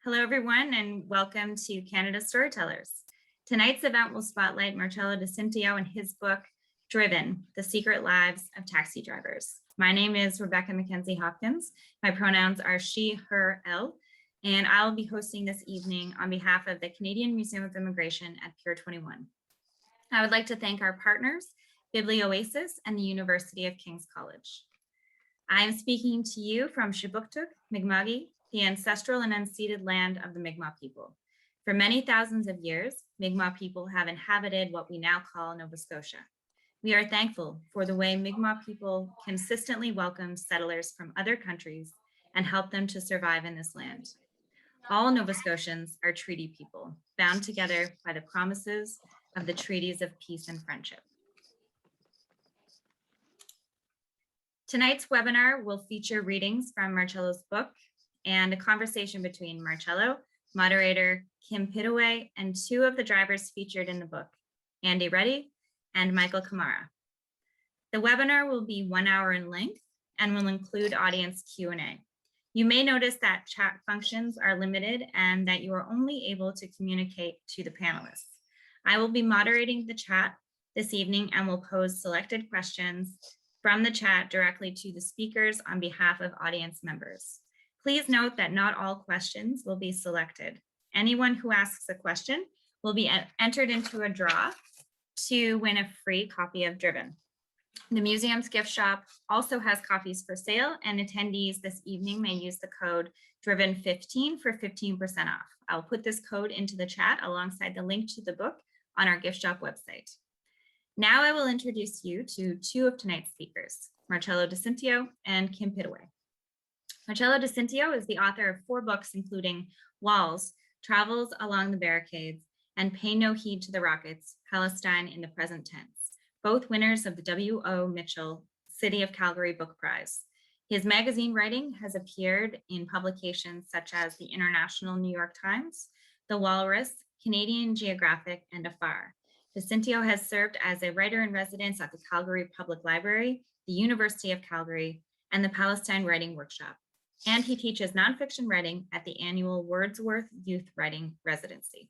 Hello, everyone, and welcome to Canada Storytellers. Tonight's event will spotlight Marcello Di Cintio and his book, Driven, The Secret Lives of Taxi Drivers. My name is Rebecca Mackenzie Hopkins. My pronouns are she, her, elle, and I'll be hosting this evening on behalf of the Canadian Museum of Immigration at Pier 21. I would like to thank our partners, Biblioasis and the University of King's College. I am speaking to you from Shubuktug, Mi'kma'ki, the ancestral and unceded land of the Mi'kmaq people. For many thousands of years, Mi'kmaq people have inhabited what we now call Nova Scotia. We are thankful for the way Mi'kmaq people consistently welcome settlers from other countries and help them to survive in this land. All Nova Scotians are treaty people, bound together by the promises of the treaties of peace and friendship. Tonight's webinar will feature readings from Marcello's book and a conversation between Marcello, moderator Kim Pittaway, and two of the drivers featured in the book, Andy Reti and Michael Kamara. The webinar will be 1 hour in length and will include audience Q&A. You may notice that chat functions are limited and that you are only able to communicate to the panelists. I will be moderating the chat this evening and will pose selected questions from the chat directly to the speakers on behalf of audience members. Please note that not all questions will be selected. Anyone who asks a question will be entered into a draw to win a free copy of Driven. The museum's gift shop also has copies for sale, and attendees this evening may use the code Driven15 for 15% off. I'll put this code into the chat alongside the link to the book on our gift shop website. Now I will introduce you to two of tonight's speakers, Marcello Di Cintio and Kim Pittaway. Marcello Di Cintio is the author of 4 books, including Walls, Travels Along the Barricades, and Pay No Heed to the Rockets, Palestine in the Present Tense, both winners of the W.O. Mitchell City of Calgary Book Prize. His magazine writing has appeared in publications such as the International New York Times, The Walrus, Canadian Geographic, and Afar. Di Cintio has served as a writer-in-residence at the Calgary Public Library, the University of Calgary, and the Palestine Writing Workshop. And he teaches nonfiction writing at the annual Wordsworth Youth Writing Residency.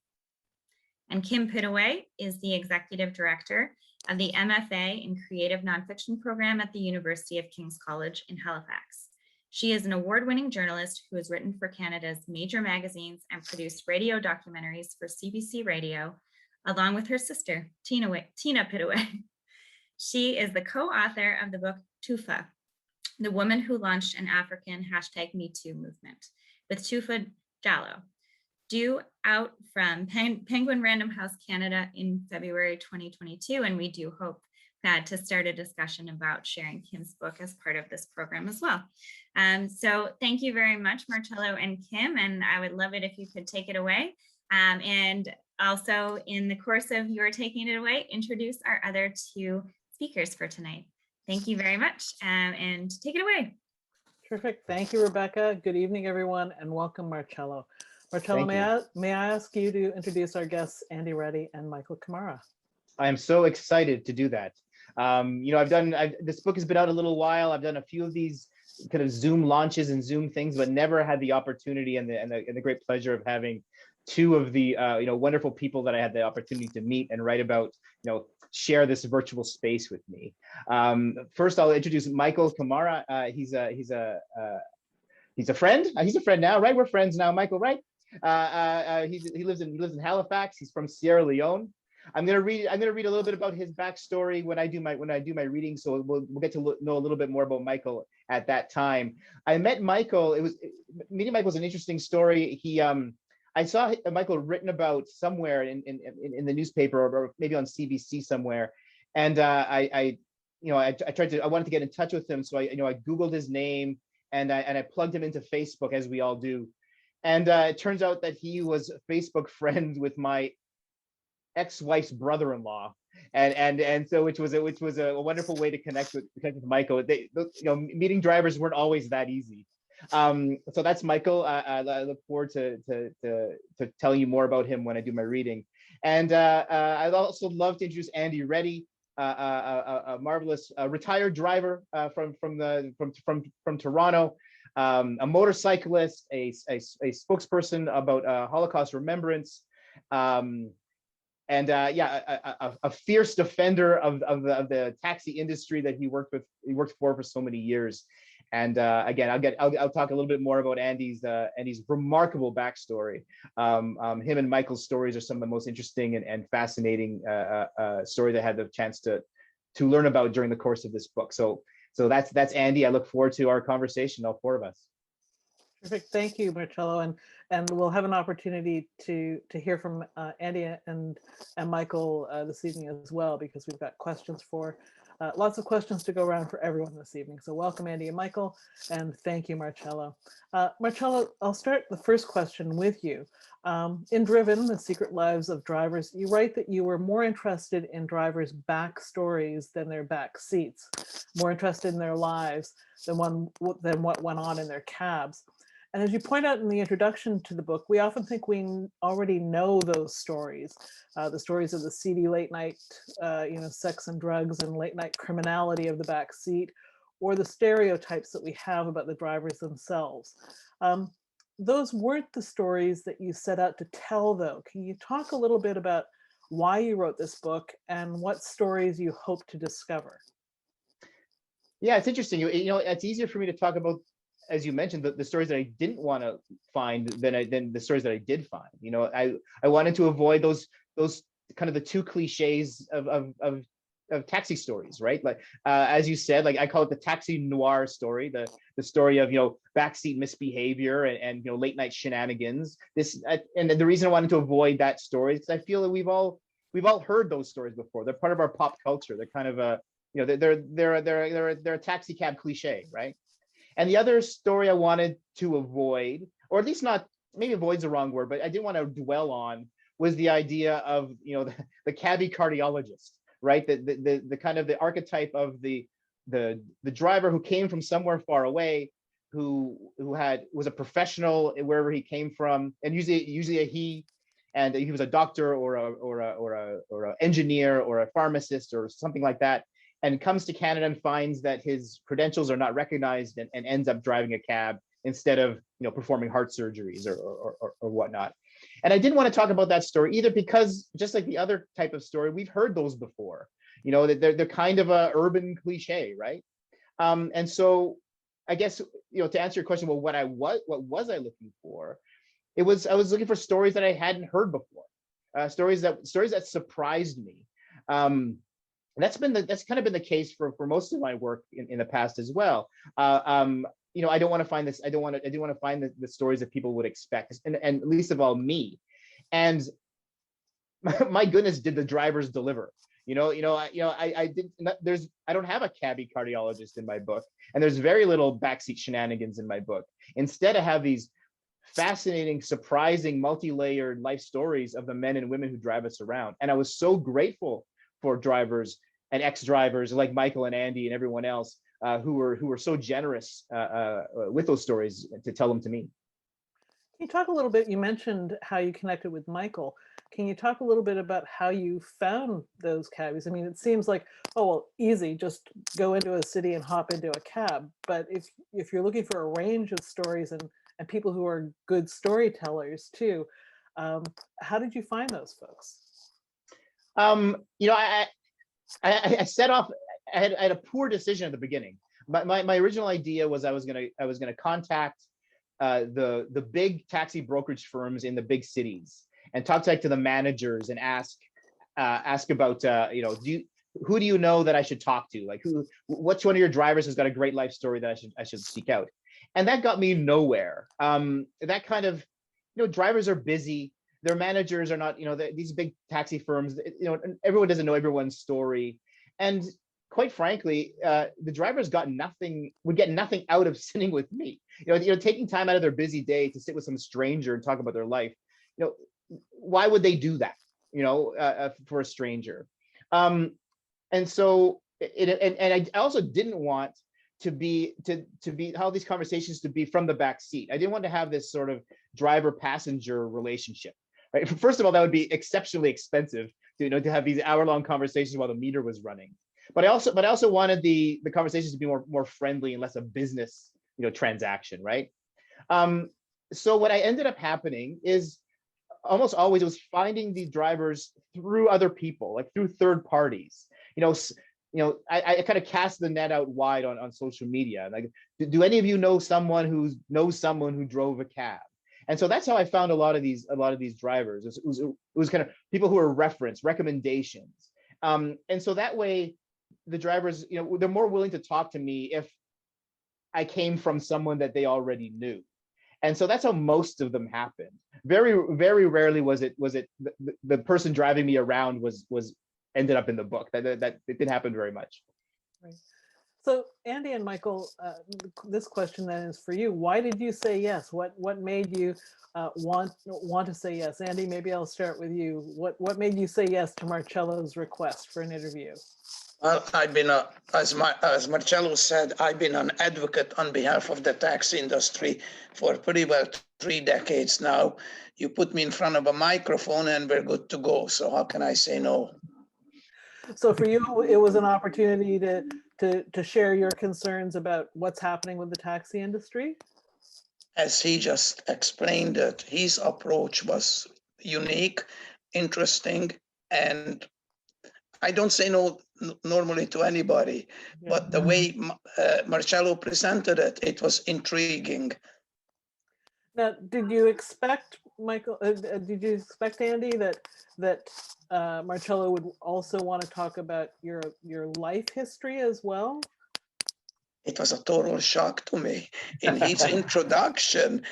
And Kim Pittaway is the executive director of the MFA in Creative Nonfiction program at the University of King's College in Halifax. She is an award-winning journalist who has written for Canada's major magazines and produced radio documentaries for CBC Radio, along with her sister, Tina Pittaway. She is the co-author of the book Tufa, the woman who launched an African #MeToo movement, with Tufa Jallow, due out from Penguin Random House Canada in February 2022, and we do hope to start a discussion about sharing Kim's book as part of this program as well. So thank you very much, Marcello and Kim, and I would love it if you could take it away. And also, in the course of your taking it away, introduce our other two speakers for tonight. Thank you very much, and take it away. Terrific. Thank you, Rebecca. Good evening, everyone, and welcome, Marcello. Marcello, may I ask you to introduce our guests, Andy Reti and Michael Kamara? I am so excited to do that. This book has been out a little while. I've done a few of these kind of Zoom launches and Zoom things, but never had the opportunity and the great pleasure of having two of the wonderful people that I had the opportunity to meet and write about, share this virtual space with me. First, I'll introduce Michael Kamara. He's a friend. He's a friend now, right? We're friends now, Michael, right? He lives in Halifax. He's from Sierra Leone. I'm gonna read a little bit about his backstory when I do my reading, so we'll get to know a little bit more about Michael at that time. I met Michael. Meeting Michael was an interesting story. I saw Michael written about somewhere in the newspaper or maybe on CBC somewhere, and I wanted to get in touch with him, so I Googled his name and I plugged him into Facebook, as we all do, and it turns out that he was Facebook friends with my ex-wife's brother-in-law, and so which was a wonderful way to connect with Michael. Meeting drivers weren't always that easy. So that's Michael. I look forward to telling you more about him when I do my reading. And I'd also love to introduce Andy Reti, a marvelous retired driver from Toronto. a motorcyclist, a spokesperson about Holocaust remembrance, and a fierce defender of the taxi industry that he worked for so many years. And again, I'll talk a little bit more about Andy's remarkable backstory. Him and Michael's stories are some of the most interesting and fascinating stories I had the chance to learn about during the course of this book. So that's Andy. I look forward to our conversation, all four of us. Terrific. Thank you, Marcello. And we'll have an opportunity to hear from Andy and Michael this evening as well, because we've got questions for lots of questions to go around for everyone this evening. So welcome, Andy and Michael, and thank you, Marcello. Marcello, I'll start the first question with you. In Driven, The Secret Lives of Drivers, you write that you were more interested in drivers' backstories than their back seats, more interested in their lives than what went on in their cabs. And as you point out in the introduction to the book, we often think we already know those stories, the stories of the seedy late night, sex and drugs and late night criminality of the back seat, or the stereotypes that we have about the drivers themselves. Those weren't the stories that you set out to tell, though. Can you talk a little bit about why you wrote this book and what stories you hope to discover? Yeah, it's interesting. It's easier for me to talk about, as you mentioned, the stories that I didn't want to find than the stories that I did find. I wanted to avoid those kind of the two cliches of taxi stories, right? Like as you said, like I call it the taxi noir story, the story of backseat misbehavior and late night shenanigans. And the reason I wanted to avoid that story is because I feel that we've all heard those stories before. They're part of our pop culture. They're kind of they're a taxi cab cliche, right? And the other story I wanted to avoid, or at least not, maybe avoid's the wrong word, but I didn't want to dwell on, was the idea of the cabbie cardiologist, right? The kind of the archetype of the driver who came from somewhere far away, who was a professional wherever he came from, and usually a he, and he was a doctor or a engineer or a pharmacist or something like that, and comes to Canada and finds that his credentials are not recognized and ends up driving a cab instead of performing heart surgeries or whatnot. And I didn't want to talk about that story either, because just like the other type of story, we've heard those before. They're kind of a urban cliche, right? And so I guess to answer your question, well, what was I looking for? I was looking for stories that I hadn't heard before, stories that surprised me. That's kind of been the case for most of my work in the past as well. I don't want to find this. I do want to find the stories that people would expect, and least of all me. And my goodness, did the drivers deliver? I don't have a cabbie cardiologist in my book, and there's very little backseat shenanigans in my book. Instead, I have these fascinating, surprising, multi-layered life stories of the men and women who drive us around. And I was so grateful for drivers and ex-drivers like Michael and Andy and everyone else who were so generous with those stories to tell them to me. Can you talk a little bit, you mentioned how you connected with Michael. Can you talk a little bit about how you found those cabbies? I mean, it seems like, oh, well, easy, just go into a city and hop into a cab. But if you're looking for a range of stories and people who are good storytellers too, how did you find those folks? I set off. I had a poor decision at the beginning. My original idea was I was gonna contact the big taxi brokerage firms in the big cities and talk to the managers and ask about who do you know that I should talk to? Like what's one of your drivers who's got a great life story that I should seek out? And that got me nowhere. That kind of drivers are busy. Their managers are not, these big taxi firms, everyone doesn't know everyone's story. And quite frankly, the drivers would get nothing out of sitting with me. Taking time out of their busy day to sit with some stranger and talk about their life. Why would they do that, for a stranger? And so, I also didn't want to be how these conversations to be from the back seat. I didn't want to have this sort of driver-passenger relationship. Right? First of all, that would be exceptionally expensive to have these hour-long conversations while the meter was running. But I also wanted the conversations to be more friendly and less a business transaction, right? So what I ended up happening is almost always it was finding the drivers through other people, like through third parties. I kind of cast the net out wide on social media. Like, do any of you know someone who knows someone who drove a cab? And so that's how I found a lot of these drivers. It was kind of people who were recommendations. And so that way, the drivers, they're more willing to talk to me if I came from someone that they already knew. And so that's how most of them happened. Very, very rarely was it the person driving me around was ended up in the book. That it didn't happen very much. Right. So Andy and Michael, this question then is for you. Why did you say yes? What made you want to say yes? Andy, maybe I'll start with you. What made you say yes to Marcello's request for an interview? Well, I've been, as Marcello said, I've been an advocate on behalf of the taxi industry for pretty well 3 decades now. You put me in front of a microphone and we're good to go. So how can I say no? So for you, it was an opportunity to share your concerns about what's happening with the taxi industry? As he just explained it, his approach was unique, interesting, and I don't say no normally to anybody, but the way Marcello presented it, it was intriguing. Now, did you expect, Michael, did you expect, Andy, that Marcello would also want to talk about your life history as well? It was a total shock to me. In his introduction,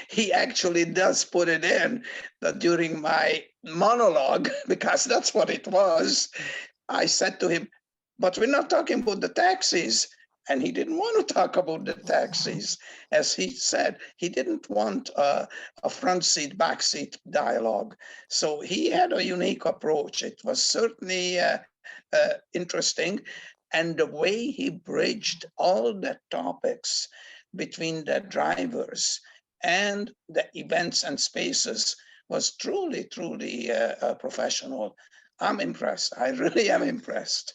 he actually does put it in that during my monologue, because that's what it was, I said to him, but we're not talking about the taxis. And he didn't want to talk about the taxis. As he said, he didn't want a front seat, back seat dialogue. So he had a unique approach. It was certainly interesting. And the way he bridged all the topics between the drivers and the events and spaces was truly, truly professional. I'm impressed. I really am impressed.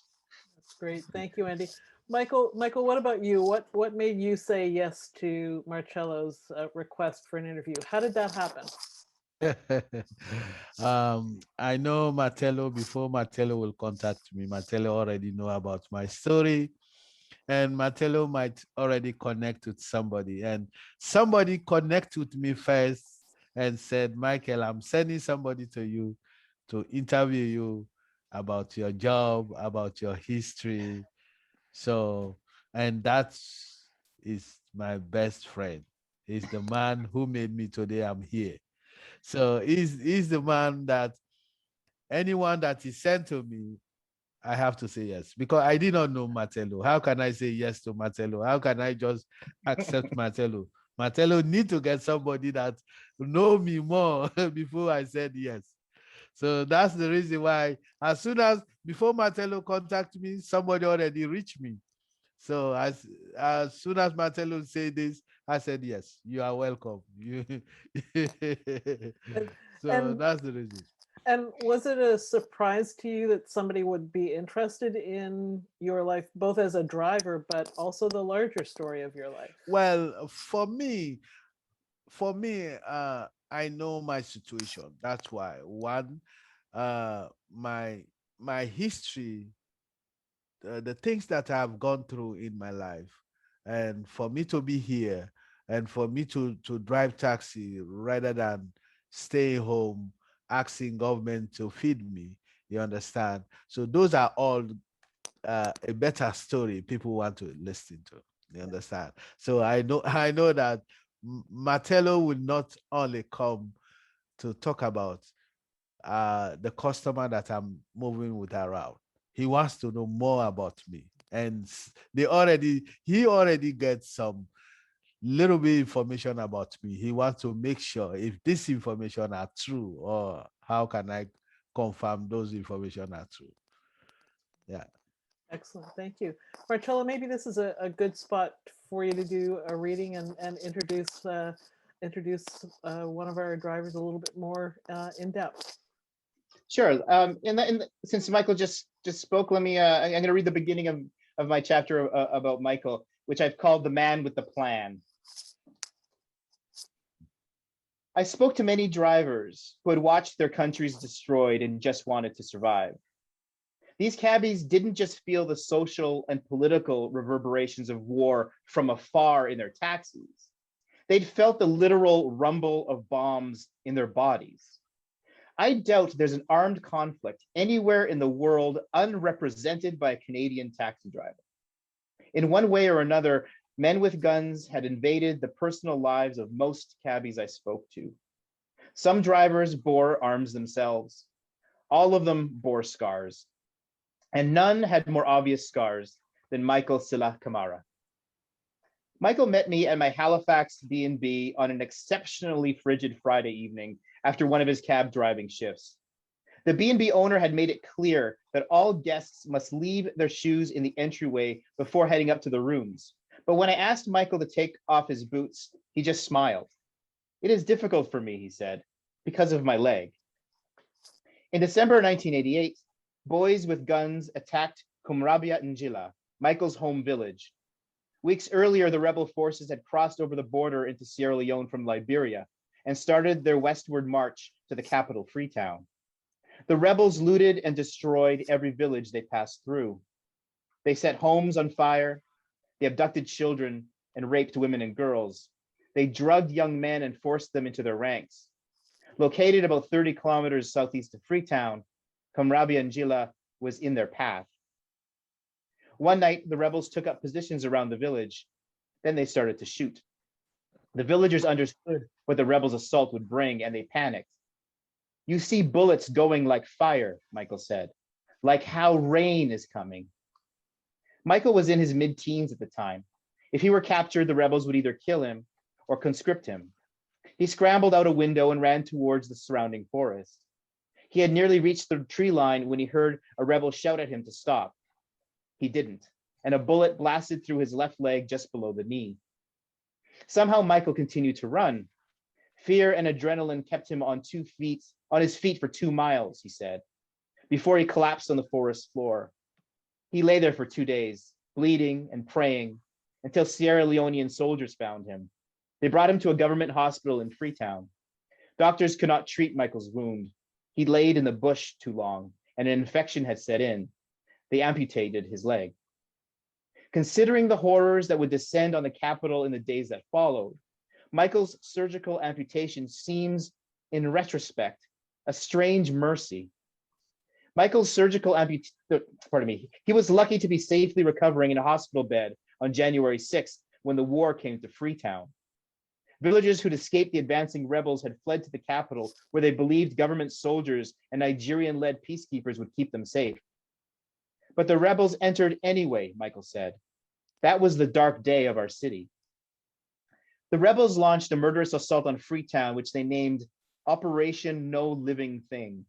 That's great. Thank you, Andy. Michael, what about you? What made you say yes to Marcello's request for an interview? How did that happen? I know Marcello. Before Marcello will contact me, Marcello already know about my story, and Marcello might already connect with somebody, and somebody connect with me first and said, Michael, I'm sending somebody to you to interview you about your job, about your history. So, and that is my best friend. He's the man who made me today. I'm here. So he's the man that anyone that is sent to me, I have to say yes, because I did not know Marcello. How can I say yes to Marcello? How can I just accept Marcello? Marcello need to get somebody that know me more before I said yes. So that's the reason why before Marcello contact me, somebody already reached me. So as soon as Marcello said this, I said, yes, you are welcome. So that's the reason. And was it a surprise to you that somebody would be interested in your life, both as a driver, but also the larger story of your life? Well, for me, I know my situation. That's why. One, my history, the things that I've gone through in my life, and for me to be here, and for me to drive taxi rather than stay home asking government to feed me, you understand? So those are all a better story people want to listen to. You understand? So I know that Marcello will not only come to talk about the customer that I'm moving with around. He wants to know more about me, and he already gets some little bit information about me. He wants to make sure if this information are true, or how can I confirm those information are true. Yeah. Excellent, thank you. Marcello, maybe this is a good spot for you to do a reading and introduce one of our drivers a little bit more in depth. Sure. And since Michael just spoke, let me. I'm going to read the beginning of my chapter about Michael. which I've called The Man with the Plan. I spoke to many drivers who had watched their countries destroyed and just wanted to survive. These cabbies didn't just feel the social and political reverberations of war from afar in their taxis. They'd felt the literal rumble of bombs in their bodies. I doubt there's an armed conflict anywhere in the world unrepresented by a Canadian taxi driver. In one way or another, men with guns had invaded the personal lives of most cabbies I spoke to. Some drivers bore arms themselves. All of them bore scars. And none had more obvious scars than Michael Silah Kamara. Michael met me at my Halifax B&B on an exceptionally frigid Friday evening after one of his cab driving shifts. The B&B owner had made it clear that all guests must leave their shoes in the entryway before heading up to the rooms. But when I asked Michael to take off his boots, he just smiled. "It is difficult for me," he said, "because of my leg." In December 1988, boys with guns attacked Kumrabia Njila, Michael's home village. Weeks earlier, the rebel forces had crossed over the border into Sierra Leone from Liberia and started their westward march to the capital, Freetown. The rebels looted and destroyed every village they passed through. They set homes on fire, they abducted children and raped women and girls. They drugged young men and forced them into their ranks. Located about 30 kilometers southeast of Freetown, Kumrabia Njila was in their path. One night, the rebels took up positions around the village. Then they started to shoot. The villagers understood what the rebels' assault would bring, and they panicked. "You see bullets going like fire," Michael said, "like how rain is coming." Michael was in his mid-teens at the time. If he were captured, the rebels would either kill him or conscript him. He scrambled out a window and ran towards the surrounding forest. He had nearly reached the tree line when he heard a rebel shout at him to stop. He didn't, and a bullet blasted through his left leg just below the knee. Somehow Michael continued to run. Fear and adrenaline kept him on his feet for 2 miles, he said, before he collapsed on the forest floor. He lay there for 2 days, bleeding and praying, until Sierra Leonean soldiers found him. They brought him to a government hospital in Freetown. Doctors could not treat Michael's wound. He laid in the bush too long, and an infection had set in. They amputated his leg. Considering the horrors that would descend on the capital in the days that followed, Michael's surgical amputation seems, in retrospect, a strange mercy. Michael's surgical he was lucky to be safely recovering in a hospital bed on January 6th when the war came to Freetown. Villagers who'd escaped the advancing rebels had fled to the capital, where they believed government soldiers and Nigerian-led peacekeepers would keep them safe. But the rebels entered anyway, Michael said. That was the dark day of our city. The rebels launched a murderous assault on Freetown, which they named Operation No Living Thing.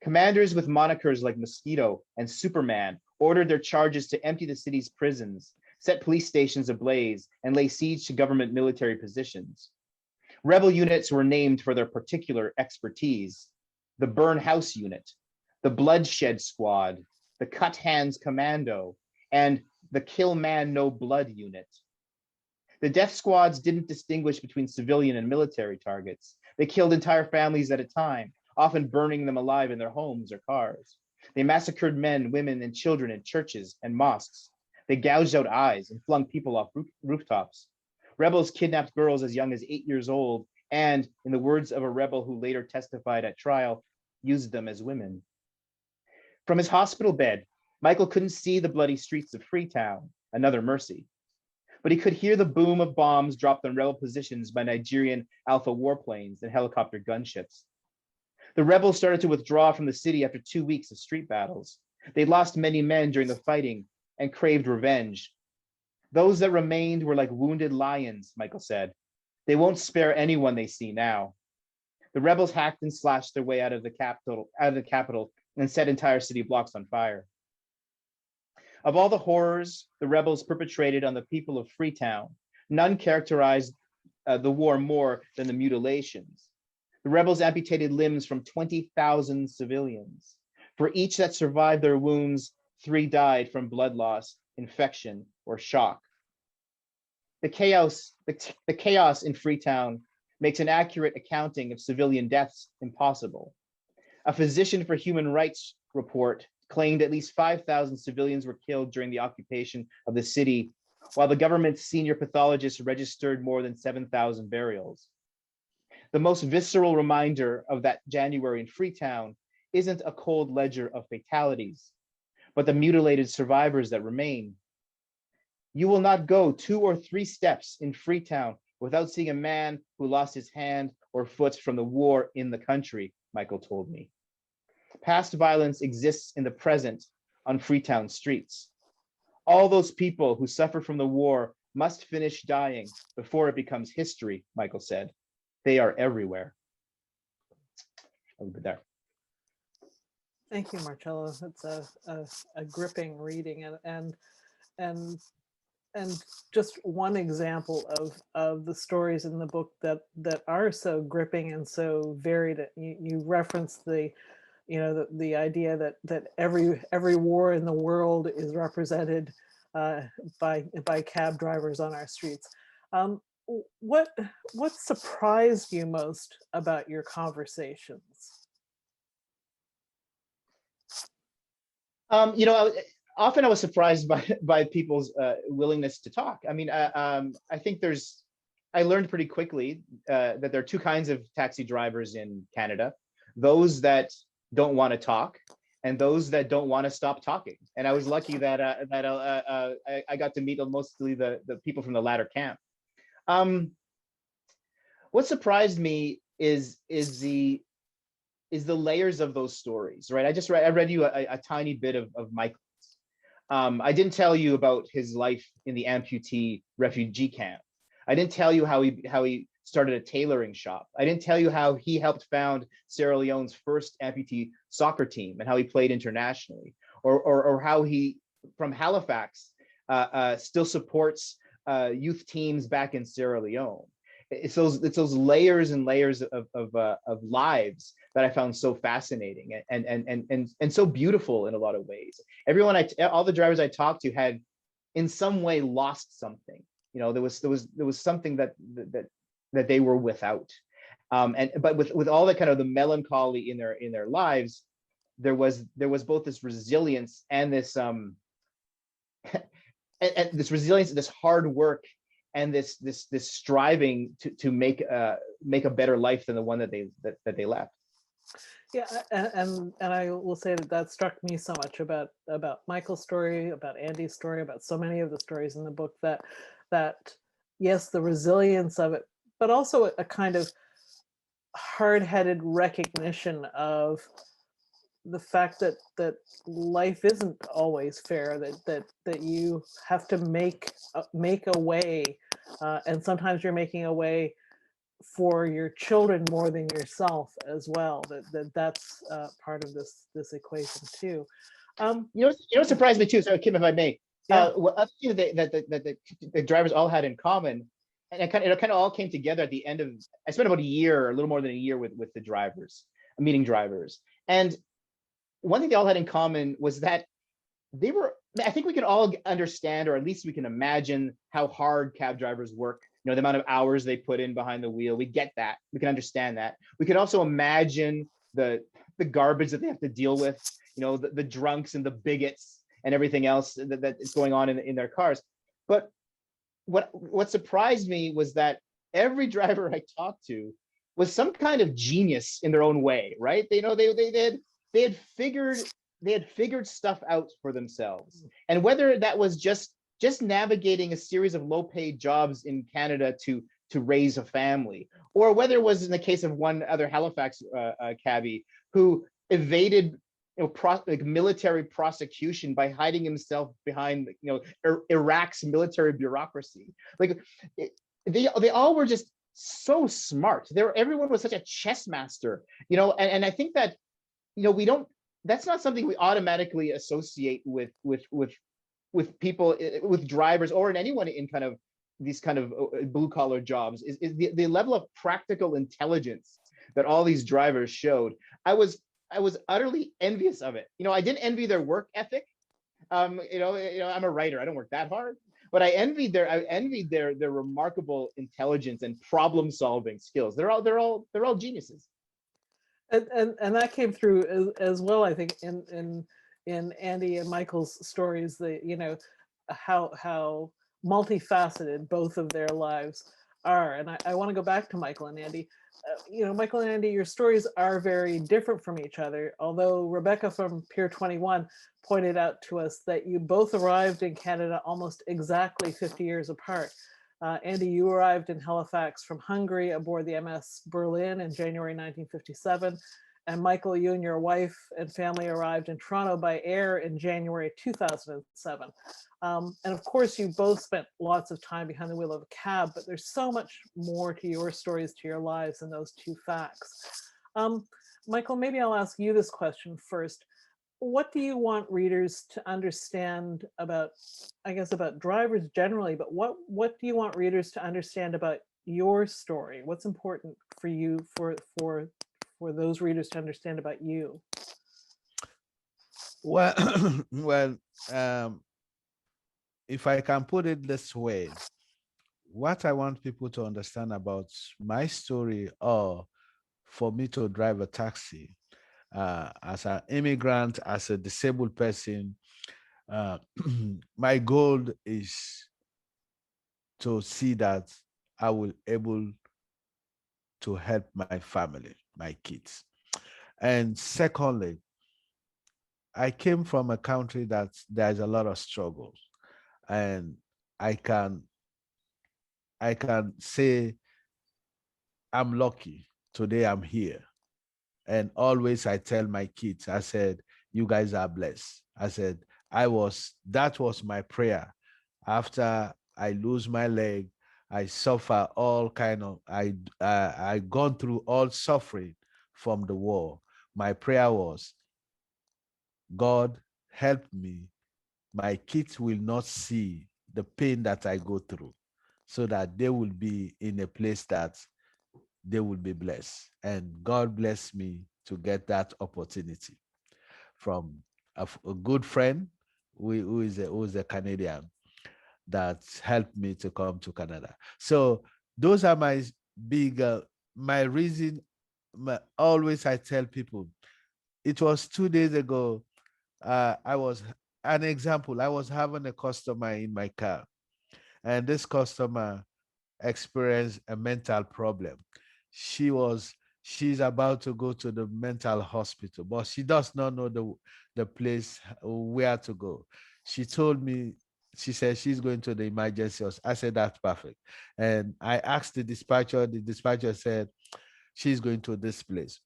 Commanders with monikers like Mosquito and Superman ordered their charges to empty the city's prisons, set police stations ablaze, and lay siege to government military positions. Rebel units were named for their particular expertise: the Burn House Unit, the Bloodshed Squad, the Cut Hands Commando, and the Kill Man No Blood Unit. The death squads didn't distinguish between civilian and military targets. They killed entire families at a time, often burning them alive in their homes or cars. They massacred men, women, and children in churches and mosques. They gouged out eyes and flung people off rooftops. Rebels kidnapped girls as young as 8 years old and, in the words of a rebel who later testified at trial, used them as women. From his hospital bed, Michael couldn't see the bloody streets of Freetown, another mercy. But he could hear the boom of bombs dropped on rebel positions by Nigerian Alpha warplanes and helicopter gunships. The rebels started to withdraw from the city after 2 weeks of street battles. They lost many men during the fighting and craved revenge. Those that remained were like wounded lions, Michael said. They won't spare anyone they see now. The rebels hacked and slashed their way out of the capital and set entire city blocks on fire. Of all the horrors the rebels perpetrated on the people of Freetown, none characterized the war more than the mutilations. The rebels amputated limbs from 20,000 civilians. For each that survived their wounds, 3 died from blood loss, infection, or shock. The chaos in Freetown makes an accurate accounting of civilian deaths impossible. A Physician for Human Rights report claimed at least 5,000 civilians were killed during the occupation of the city, while the government's senior pathologist registered more than 7,000 burials. The most visceral reminder of that January in Freetown isn't a cold ledger of fatalities, but the mutilated survivors that remain. You will not go 2 or 3 steps in Freetown without seeing a man who lost his hand or foot from the war in the country, Michael told me. Past violence exists in the present on Freetown streets. All those people who suffered from the war must finish dying before it becomes history, Michael said. They are everywhere. I'll leave it there. Thank you, Marcello. It's a gripping reading, and just one example of the stories in the book that are so gripping and so varied. You referenced the idea that every war in the world is represented by cab drivers on our streets. What surprised you most about your conversations? Often I was surprised by people's willingness to talk. I mean, I think I learned pretty quickly that there are 2 kinds of taxi drivers in Canada: those that don't want to talk, and those that don't want to stop talking. And I was lucky that I got to meet mostly the people from the latter camp. What surprised me is the layers of those stories, right? I read you a tiny bit of Michael's. I didn't tell you about his life in the amputee refugee camp. I didn't tell you how he started a tailoring shop. I didn't tell you how he helped found Sierra Leone's first amputee soccer team and how he played internationally, or how he, from Halifax, still supports youth teams back in Sierra Leone. It's those layers and layers of lives that I found so fascinating and so beautiful in a lot of ways. All the drivers I talked to had in some way lost something. There was something that they were without. But with all the kind of the melancholy in their lives, there was both this resilience and this and this resilience, this hard work, and this striving to make a better life than the one that they left. Yeah, and I will say that struck me so much about Michael's story, about Andy's story, about so many of the stories in the book, that yes, the resilience of it, but also a kind of hard-headed recognition of the fact that life isn't always fair, that you have to make a way, and sometimes you're making a way for your children more than yourself as well. That's part of this equation too. What surprised me too. So Kim, if I may, Yeah. other thing that the drivers all had in common, and it kind of all came together at the end of. I spent about a year, a little more than a year, with the drivers, meeting drivers, and one thing they all had in common was that they were. I think we can all understand, or at least we can imagine, how hard cab drivers work. The amount of hours they put in behind the wheel. We get that. We can understand that. We can also imagine the garbage that they have to deal with. The drunks and the bigots and everything else that is going on in their cars. But what surprised me was that every driver I talked to was some kind of genius in their own way, right? They had figured stuff out for themselves, and whether that was just navigating a series of low-paid jobs in Canada to raise a family, or whether it was in the case of one other Halifax cabbie who evaded military prosecution by hiding himself behind Iraq's military bureaucracy. They all were just so smart. Everyone was such a chess master, and I think that we don't. That's not something we automatically associate with people, with drivers, or in anyone in kind of these kind of blue collar jobs. Is the level of practical intelligence that all these drivers showed. I was utterly envious of it. I didn't envy their work ethic. I'm a writer. I don't work that hard, but I envied their remarkable intelligence and problem solving skills. They're all geniuses. And that came through as well, I think, in Andy and Michael's stories. How multifaceted both of their lives are. And I want to go back to Michael and Andy. Michael and Andy, your stories are very different from each other. Although Rebecca from Pier 21 pointed out to us that you both arrived in Canada almost exactly 50 years apart. Andy, you arrived in Halifax from Hungary aboard the MS Berlin in January 1957. And Michael, you and your wife and family arrived in Toronto by air in January 2007. And of course, you both spent lots of time behind the wheel of a cab, but there's so much more to your stories, to your lives than those two facts. Michael, maybe I'll ask you this question first. What do you want readers to understand about, I guess, about drivers generally, but what do you want readers to understand about your story? What's important for you, for those readers to understand about you? Well, well, if I can put it this way, what I want people to understand about my story, or for me to drive a taxi, as an immigrant, as a disabled person, my goal is to see that I will able to help my family, my kids. And secondly, I came from a country that there's a lot of struggles, and I can say I'm lucky today I'm here. And always I tell my kids, I said, you guys are blessed. I said, that was my prayer. After I lose my leg, I suffer all kind of, I gone through all suffering from the war. My prayer was, God help me. My kids will not see the pain that I go through, so that they will be in a place that they will be blessed. And God bless me to get that opportunity from a good friend who is a Canadian that helped me to come to Canada. So those are my big, my reason. Always I tell people, it was 2 days ago, I was an example. I was having a customer in my car, and this customer experienced a mental problem. She's about to go to the mental hospital, but she does not know the place where to go. She told me, she said she's going to the emergency hospital. I said, that's perfect. And I asked the dispatcher said, she's going to this place.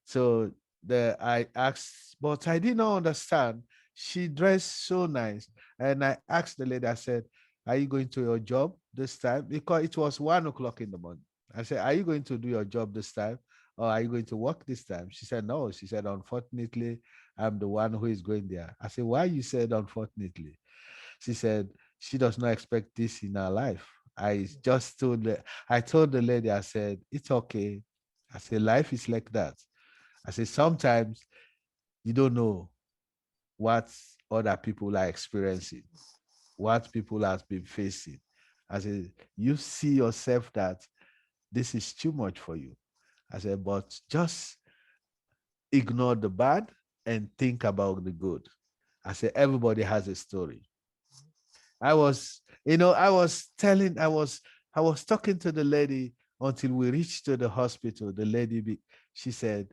So I asked, but I did not understand. She dressed so nice. And I asked the lady, I said, are you going to your job this time? Because it was 1 o'clock in the morning. I said, are you going to do your job this time? Or are you going to work this time? She said, no. She said, unfortunately, I'm the one who is going there. I said, why you said unfortunately? She said, she does not expect this in her life. I told the lady, I said, it's okay. I said, life is like that. I said, sometimes you don't know what other people are experiencing, what people have been facing. I said, you see yourself that this is too much for you. I said, but just ignore the bad and think about the good. I said, everybody has a story. I was talking to the lady until we reached to the hospital. The lady, she said,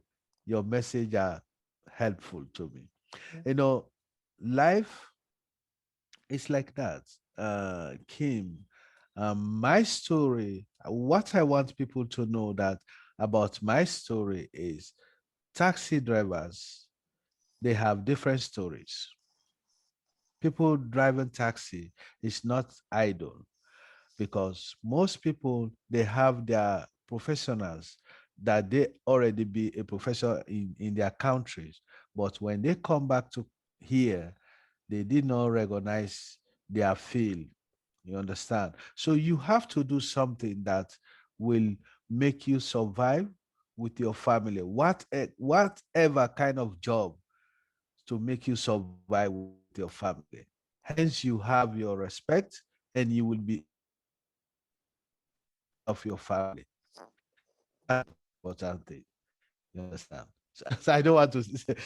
your message are helpful to me. Life is like that. Kim, my story, what I want people to know that about my story is taxi drivers, they have different stories. People driving taxi is not idle, because most people, they have their professionals that they already be a professor in their countries. But when they come back to here, they did not recognize their field. You understand? So you have to do something that will make you survive with your family. Whatever kind of job to make you survive with your family. Hence, you have your respect and you will be of your family. That's important thing. You understand? So I don't want to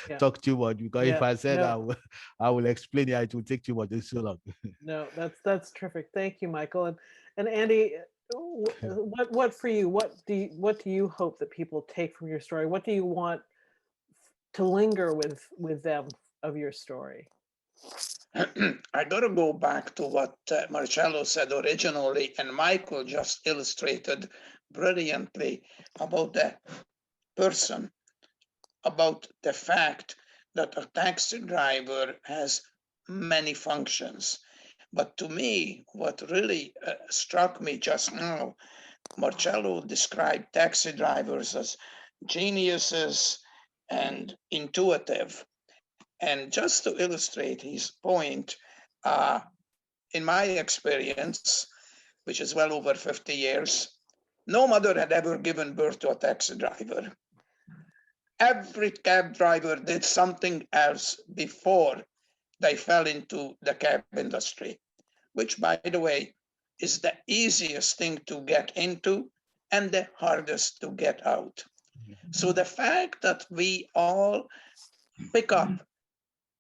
Yeah. talk too much, because if Yeah, I said no. I will explain it, it will take too much. It's so long. No, that's terrific. Thank you, Michael. And Andy, what for you? What do you hope that people take from your story? What do you want to linger with them of your story? I got to go back to what Marcello said originally, and Michael just illustrated brilliantly about the person, about the fact that a taxi driver has many functions. But to me, what really struck me just now, Marcello described taxi drivers as geniuses and intuitive. And just to illustrate his point, in my experience, which is well over 50 years, no mother had ever given birth to a taxi driver. Every cab driver did something else before they fell into the cab industry, which, by the way, is the easiest thing to get into and the hardest to get out. So the fact that we all pick up,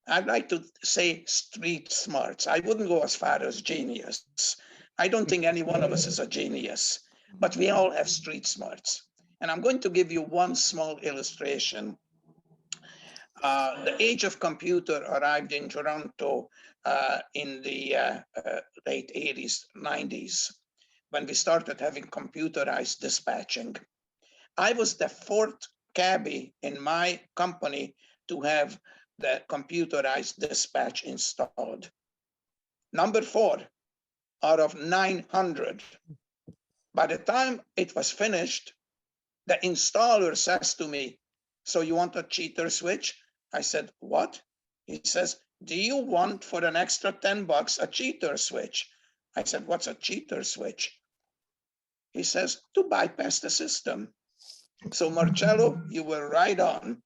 I'd like to say street smarts. I wouldn't go as far as genius. I don't think any one of us is a genius, but we all have street smarts. And I'm going to give you one small illustration. The age of computer arrived in Toronto in the late 80s, 90s, when we started having computerized dispatching. I was the fourth cabbie in my company to have the computerized dispatch installed. Number 4 out of 900. By the time it was finished, the installer says to me, "So you want a cheater switch?" I said, "What?" He says, "Do you want for an extra $10 a cheater switch?" I said, "What's a cheater switch?" He says, "To bypass the system." So Marcello, you were right on.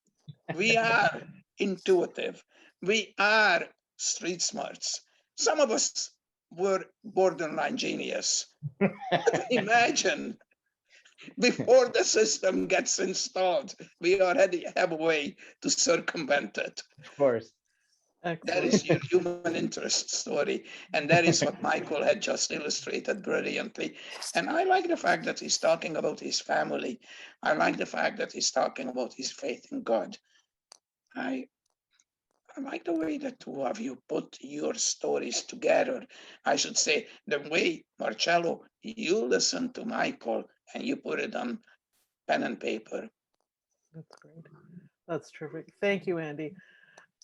We are intuitive. We are street smarts. Some of us were borderline genius. But imagine, before the system gets installed, we already have a way to circumvent it. Of course. That Excellent. is your human interest story. And that is what Michael had just illustrated brilliantly. And I like the fact that he's talking about his family. I like the fact that he's talking about his faith in God. I like the way the two of you put your stories together. I should say, the way, Marcello, you listen to Michael and you put it on pen and paper. That's great. That's terrific. Thank you, Andy.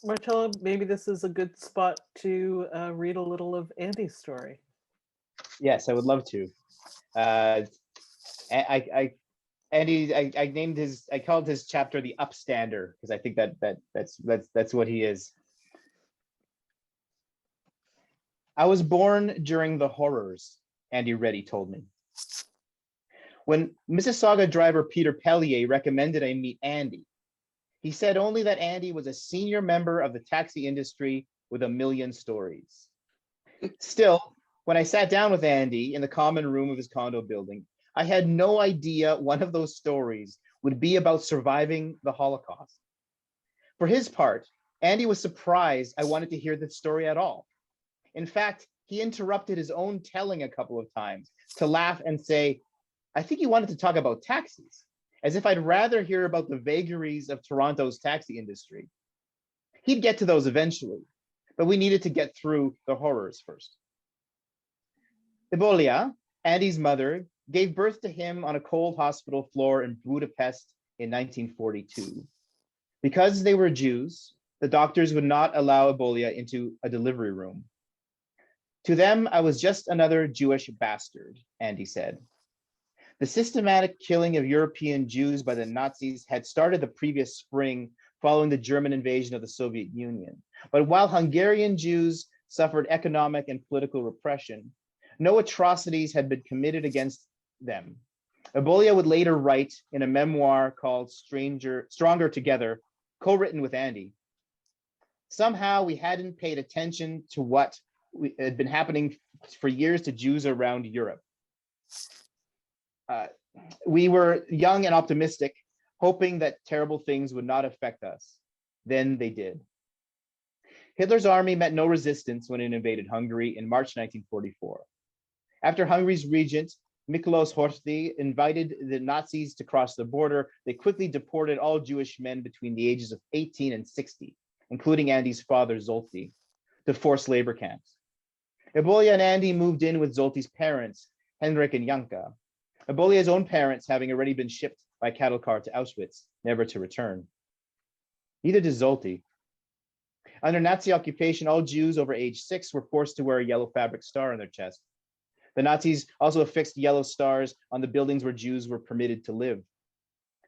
Marcello, maybe this is a good spot to read a little of Andy's story. Yes, I would love to. Andy, I called his chapter the Upstander because I think that's what he is. I was born during the horrors, Andy Reti told me. When Mississauga driver Peter Pellier recommended I meet Andy, he said only that Andy was a senior member of the taxi industry with a million stories. Still, when I sat down with Andy in the common room of his condo building, I had no idea one of those stories would be about surviving the Holocaust. For his part, Andy was surprised I wanted to hear the story at all. In fact, he interrupted his own telling a couple of times to laugh and say, "I think you wanted to talk about taxis," as if I'd rather hear about the vagaries of Toronto's taxi industry. He'd get to those eventually, but we needed to get through the horrors first. Ibolia, Andy's mother, gave birth to him on a cold hospital floor in Budapest in 1942. Because they were Jews, the doctors would not allow Ibolia into a delivery room. To them, I was just another Jewish bastard, Andy said. The systematic killing of European Jews by the Nazis had started the previous spring following the German invasion of the Soviet Union. But while Hungarian Jews suffered economic and political repression, no atrocities had been committed against them. Ibolia would later write in a memoir called Stronger Together, co-written with Andy. Somehow we hadn't paid attention to what had been happening for years to Jews around Europe. We were young and optimistic, hoping that terrible things would not affect us. Then they did. Hitler's army met no resistance when it invaded Hungary in March 1944. After Hungary's regent, Miklos Horthy, invited the Nazis to cross the border, they quickly deported all Jewish men between the ages of 18 and 60, including Andy's father, Zolty, to forced labor camps. Ebolia and Andy moved in with Zolty's parents, Henrik and Janka. Ebolia's own parents having already been shipped by cattle car to Auschwitz, never to return. Neither did Zolty. Under Nazi occupation, all Jews over age 6 were forced to wear a yellow fabric star on their chest. The Nazis also affixed yellow stars on the buildings where Jews were permitted to live.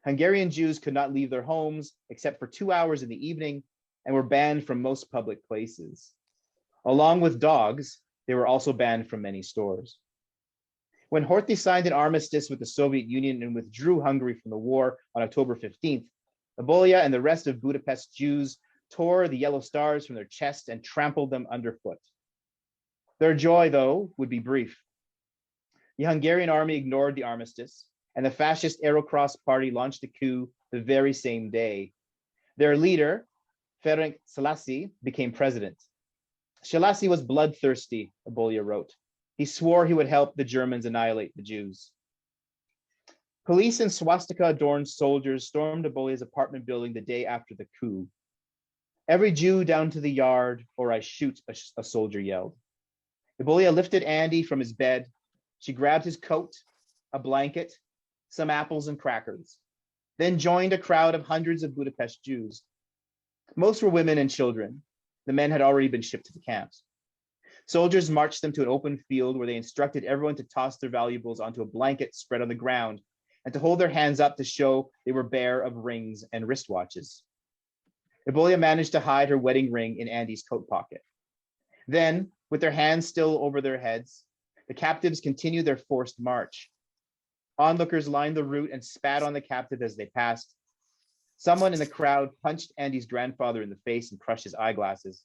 Hungarian Jews could not leave their homes except for 2 hours in the evening and were banned from most public places. Along with dogs, they were also banned from many stores. When Horthy signed an armistice with the Soviet Union and withdrew Hungary from the war on October 15th, Ebolia and the rest of Budapest Jews tore the yellow stars from their chests and trampled them underfoot. Their joy, though, would be brief. The Hungarian army ignored the armistice, and the fascist Aerocross party launched a coup the very same day. Their leader, Ferenc Szalasi, became president. Szalasi was bloodthirsty, Ebolia wrote. He swore he would help the Germans annihilate the Jews. Police and swastika-adorned soldiers stormed Ebolia's apartment building the day after the coup. Every Jew down to the yard, or I shoot, a soldier yelled. Ebolia lifted Andy from his bed. She grabbed his coat, a blanket, some apples and crackers, then joined a crowd of hundreds of Budapest Jews. Most were women and children. The men had already been shipped to the camps. Soldiers marched them to an open field where they instructed everyone to toss their valuables onto a blanket spread on the ground and to hold their hands up to show they were bare of rings and wristwatches. Ebolia managed to hide her wedding ring in Andy's coat pocket. Then, with their hands still over their heads, the captives continued their forced march. Onlookers lined the route and spat on the captive as they passed. Someone in the crowd punched Andy's grandfather in the face and crushed his eyeglasses.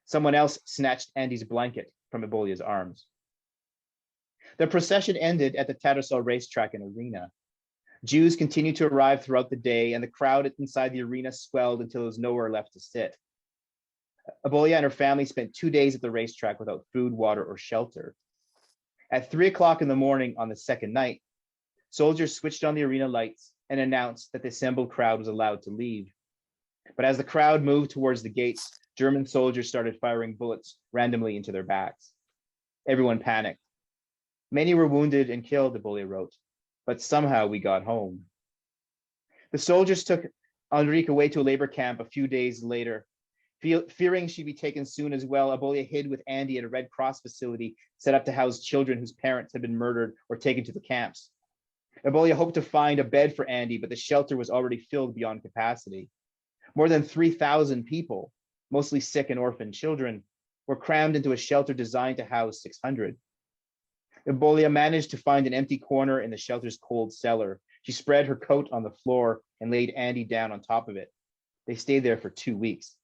Someone else snatched Andy's blanket from Ebolia's arms. The procession ended at the Tattersall racetrack and arena. Jews continued to arrive throughout the day, and the crowd inside the arena swelled until there was nowhere left to sit. Ebolia and her family spent 2 days at the racetrack without food, water, or shelter. At 3 o'clock in the morning on the second night, soldiers switched on the arena lights and announced that the assembled crowd was allowed to leave. But as the crowd moved towards the gates, German soldiers started firing bullets randomly into their backs. Everyone panicked. Many were wounded and killed, Ebolia wrote, but somehow we got home. The soldiers took Enrique away to a labor camp a few days later. Fearing she'd be taken soon as well, Ebolia hid with Andy at a Red Cross facility set up to house children whose parents had been murdered or taken to the camps. Ebolia hoped to find a bed for Andy, but the shelter was already filled beyond capacity. More than 3,000 people, mostly sick and orphaned children, were crammed into a shelter designed to house 600. Ebolia managed to find an empty corner in the shelter's cold cellar. She spread her coat on the floor and laid Andy down on top of it. They stayed there for 2 weeks.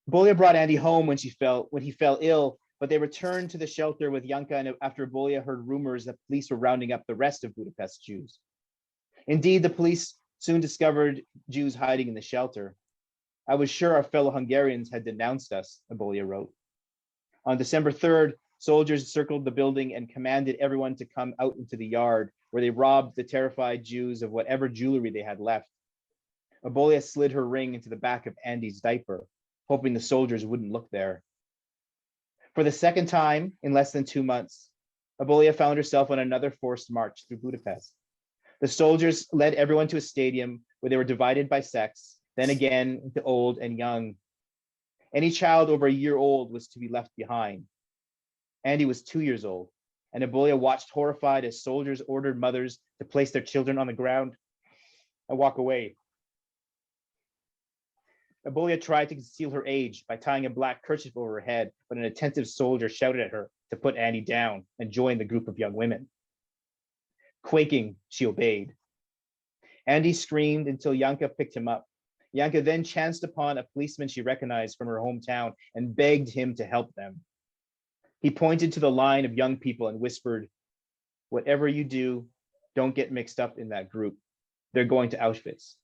Ebolia brought Andy home when he fell ill, but they returned to the shelter with Janka and after Ebolia heard rumors that police were rounding up the rest of Budapest Jews. Indeed, the police soon discovered Jews hiding in the shelter. I was sure our fellow Hungarians had denounced us, Ebolia wrote. On December 3rd, soldiers circled the building and commanded everyone to come out into the yard, where they robbed the terrified Jews of whatever jewelry they had left. Ebolia slid her ring into the back of Andy's diaper, hoping the soldiers wouldn't look there. For the second time in less than 2 months, Ebolia found herself on another forced march through Budapest. The soldiers led everyone to a stadium where they were divided by sex, then again into old and young. Any child over a year old was to be left behind. Andy was 2 years old, and Ebolia watched horrified as soldiers ordered mothers to place their children on the ground and walk away. Ebolia tried to conceal her age by tying a black kerchief over her head, but an attentive soldier shouted at her to put Andy down and join the group of young women. Quaking, she obeyed. Andy screamed until Janka picked him up. Yanka then chanced upon a policeman she recognized from her hometown and begged him to help them. He pointed to the line of young people and whispered, "Whatever you do, don't get mixed up in that group. They're going to Auschwitz."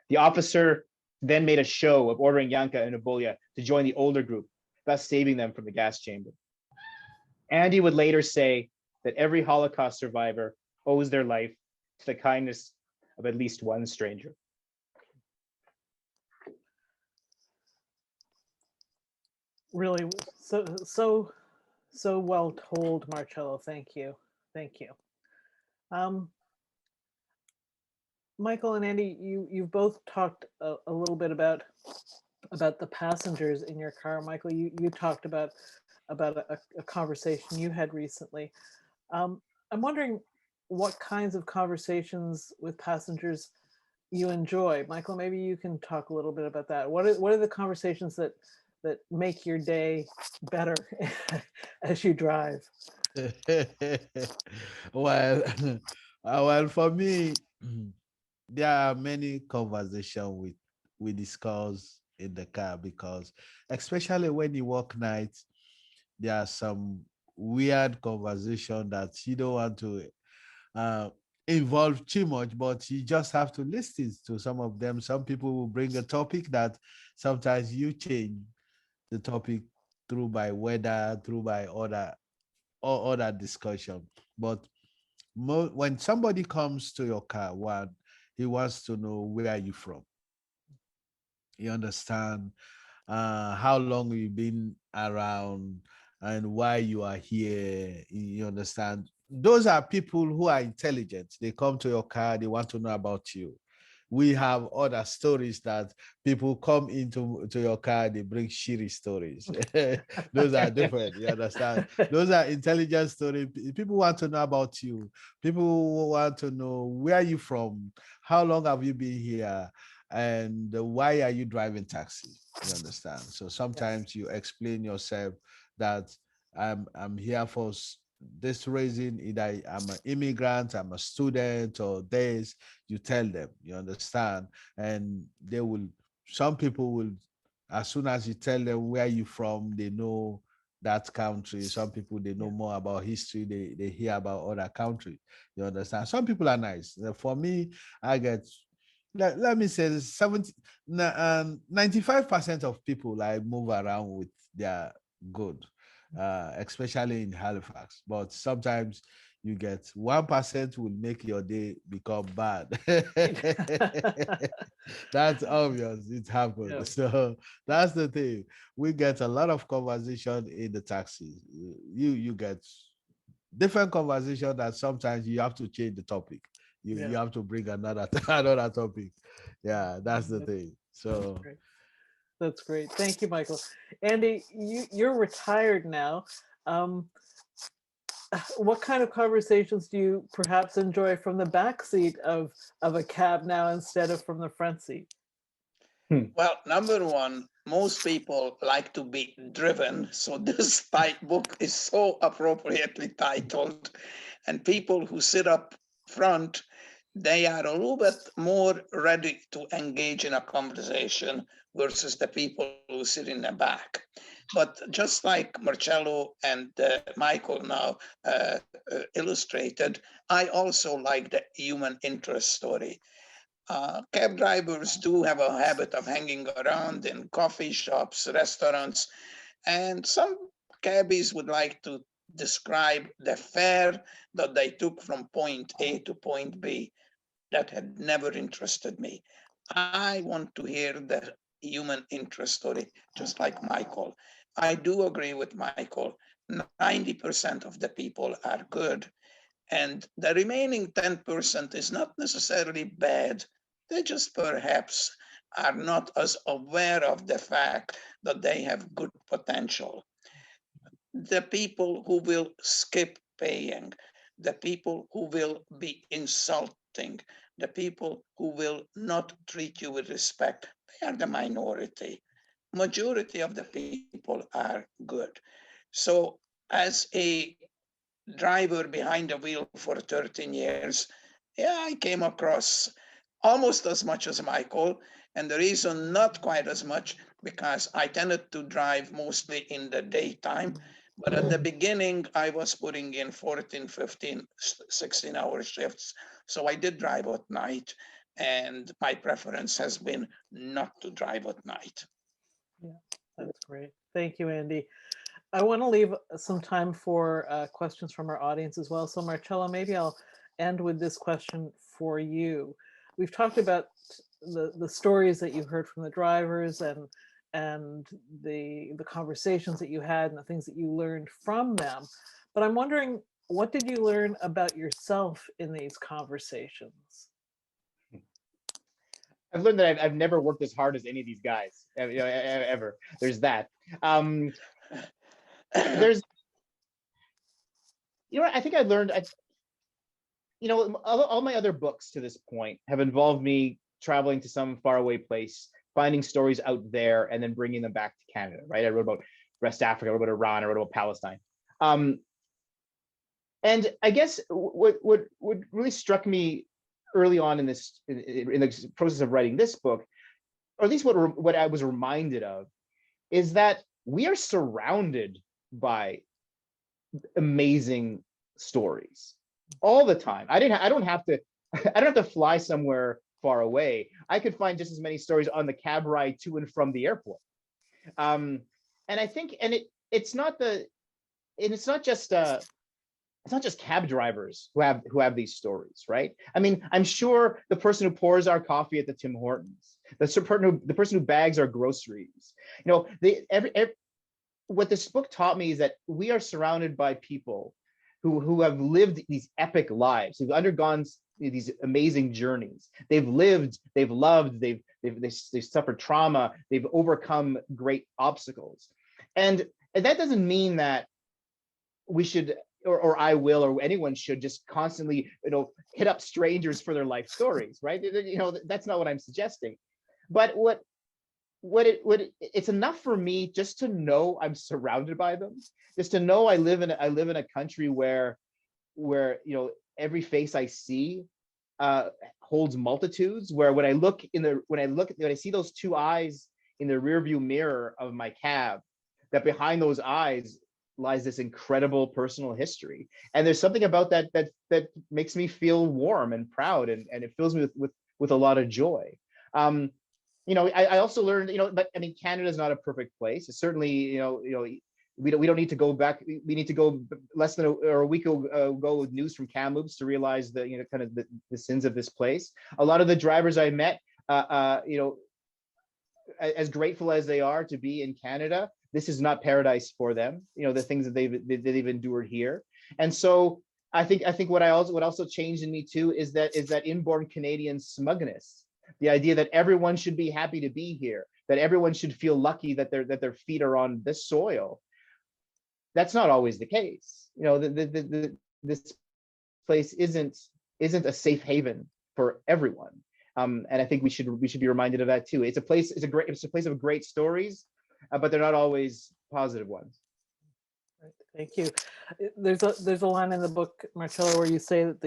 The officer then made a show of ordering Yanka and Obolia to join the older group, thus saving them from the gas chamber. Andy would later say that every Holocaust survivor owes their life to the kindness of at least one stranger. Really, so well told, Marcello. Thank you. Michael and Andy, you've both talked a little bit about the passengers in your car. Michael, you talked about a conversation you had recently. I'm wondering what kinds of conversations with passengers you enjoy. Michael, maybe you can talk a little bit about that. What are the conversations that make your day better as you drive? Well, well, for me, there are many conversations we discuss in the car, because especially when you work nights, there are some weird conversation that you don't want to uh, involve too much, but you just have to listen to some of them. Some people will bring a topic that sometimes you change the topic through by weather, through by other discussion. But when somebody comes to your car, one, he wants to know where you from. You understand how long you've been around and why you are here. You understand? Those are people who are intelligent. They come to your car, they want to know about you. We have other stories that people come into your car, they bring shitty stories. Those are different. You understand? Those are intelligent stories. People want to know about you. People want to know where are you from, how long have you been here, and why are you driving taxi. You understand? So sometimes you explain yourself that I'm here for this reason. Either I'm an immigrant, I'm a student, or this. You tell them. You understand? And they will. Some people will, as soon as you tell them where you from, they know that country. Some people, they know more about history. They hear about other countries. You understand? Some people are nice. For me, I get, let me say 95% of people I move around with, they are good, especially in Halifax. But sometimes you get 1% will make your day become bad. That's obvious. It happens. Yeah. So that's the thing. We get a lot of conversation in the taxis. You get different conversation that sometimes you have to change the topic. You have to bring another another topic. Yeah, that's the thing. So That's great. Thank you, Michael. Andy, you're retired now. What kind of conversations do you perhaps enjoy from the back seat of a cab now instead of from the front seat? Well, number one, most people like to be driven. So this book is so appropriately titled. And people who sit up front, they are a little bit more ready to engage in a conversation versus the people who sit in the back. But just like Marcello and Michael now illustrated, I also like the human interest story. Cab drivers do have a habit of hanging around in coffee shops, restaurants, and some cabbies would like to describe the fare that they took from point A to point B. That had never interested me. I want to hear the human interest story, just like Michael. I do agree with Michael. 90% of the people are good, and the remaining 10% is not necessarily bad. They just perhaps are not as aware of the fact that they have good potential. The people who will skip paying, the people who will be insulting, the people who will not treat you with respect, they are the minority. Majority of the people are good. So as a driver behind the wheel for 13 years, yeah, I came across almost as much as Michael. And the reason not quite as much, because I tended to drive mostly in the daytime. But at the beginning, I was putting in 14, 15, 16-hour shifts. So I did drive at night. And my preference has been not to drive at night. Yeah, that's great. Thank you, Andy. I want to leave some time for questions from our audience as well. So Marcello, maybe I'll end with this question for you. We've talked about the stories that you heard from the drivers and the conversations that you had and the things that you learned from them. But I'm wondering, what did you learn about yourself in these conversations? I've learned that I've never worked as hard as any of these guys, ever. There's that. There's, I think I learned, all my other books to this point have involved me traveling to some faraway place, finding stories out there, and then bringing them back to Canada, right? I wrote about West Africa, I wrote about Iran, I wrote about Palestine. And I guess what really struck me early on in the process of writing this book, or at least what I was reminded of, is that we are surrounded by amazing stories all the time. I don't have to fly somewhere far away. I could find just as many stories on the cab ride to and from the airport. And I think, it's not just cab drivers who have these stories, right? I mean, I'm sure the person who pours our coffee at the Tim Hortons, the person who bags our groceries, what this book taught me is that we are surrounded by people who have lived these epic lives, who've undergone these amazing journeys. They've lived, they've loved, they've suffered trauma, they've overcome great obstacles. And that doesn't mean that we should, or I will, or anyone should just constantly, hit up strangers for their life stories, right? That's not what I'm suggesting. But it's enough for me just to know I'm surrounded by them, just to know I live in a country where every face I see holds multitudes, where when I see those two eyes in the rearview mirror of my cab, that behind those eyes lies this incredible personal history. And there's something about that makes me feel warm and proud, and it fills me with a lot of joy. I also learned, but I mean, Canada is not a perfect place. It's certainly, we don't need to go back. We need to go less than a week ago with news from Kamloops to realize the kind of the sins of this place. A lot of the drivers I met, as grateful as they are to be in Canada, this is not paradise for them. The things that they've endured here. And so I think what also changed in me too is that inborn Canadian smugness. The idea that everyone should be happy to be here, that everyone should feel lucky that their feet are on this soil. That's not always the case. This place isn't a safe haven for everyone. And I think we should be reminded of that too. It's a place of great stories, but they're not always positive ones. Thank you. There's a line in the book, Marcello, where you say that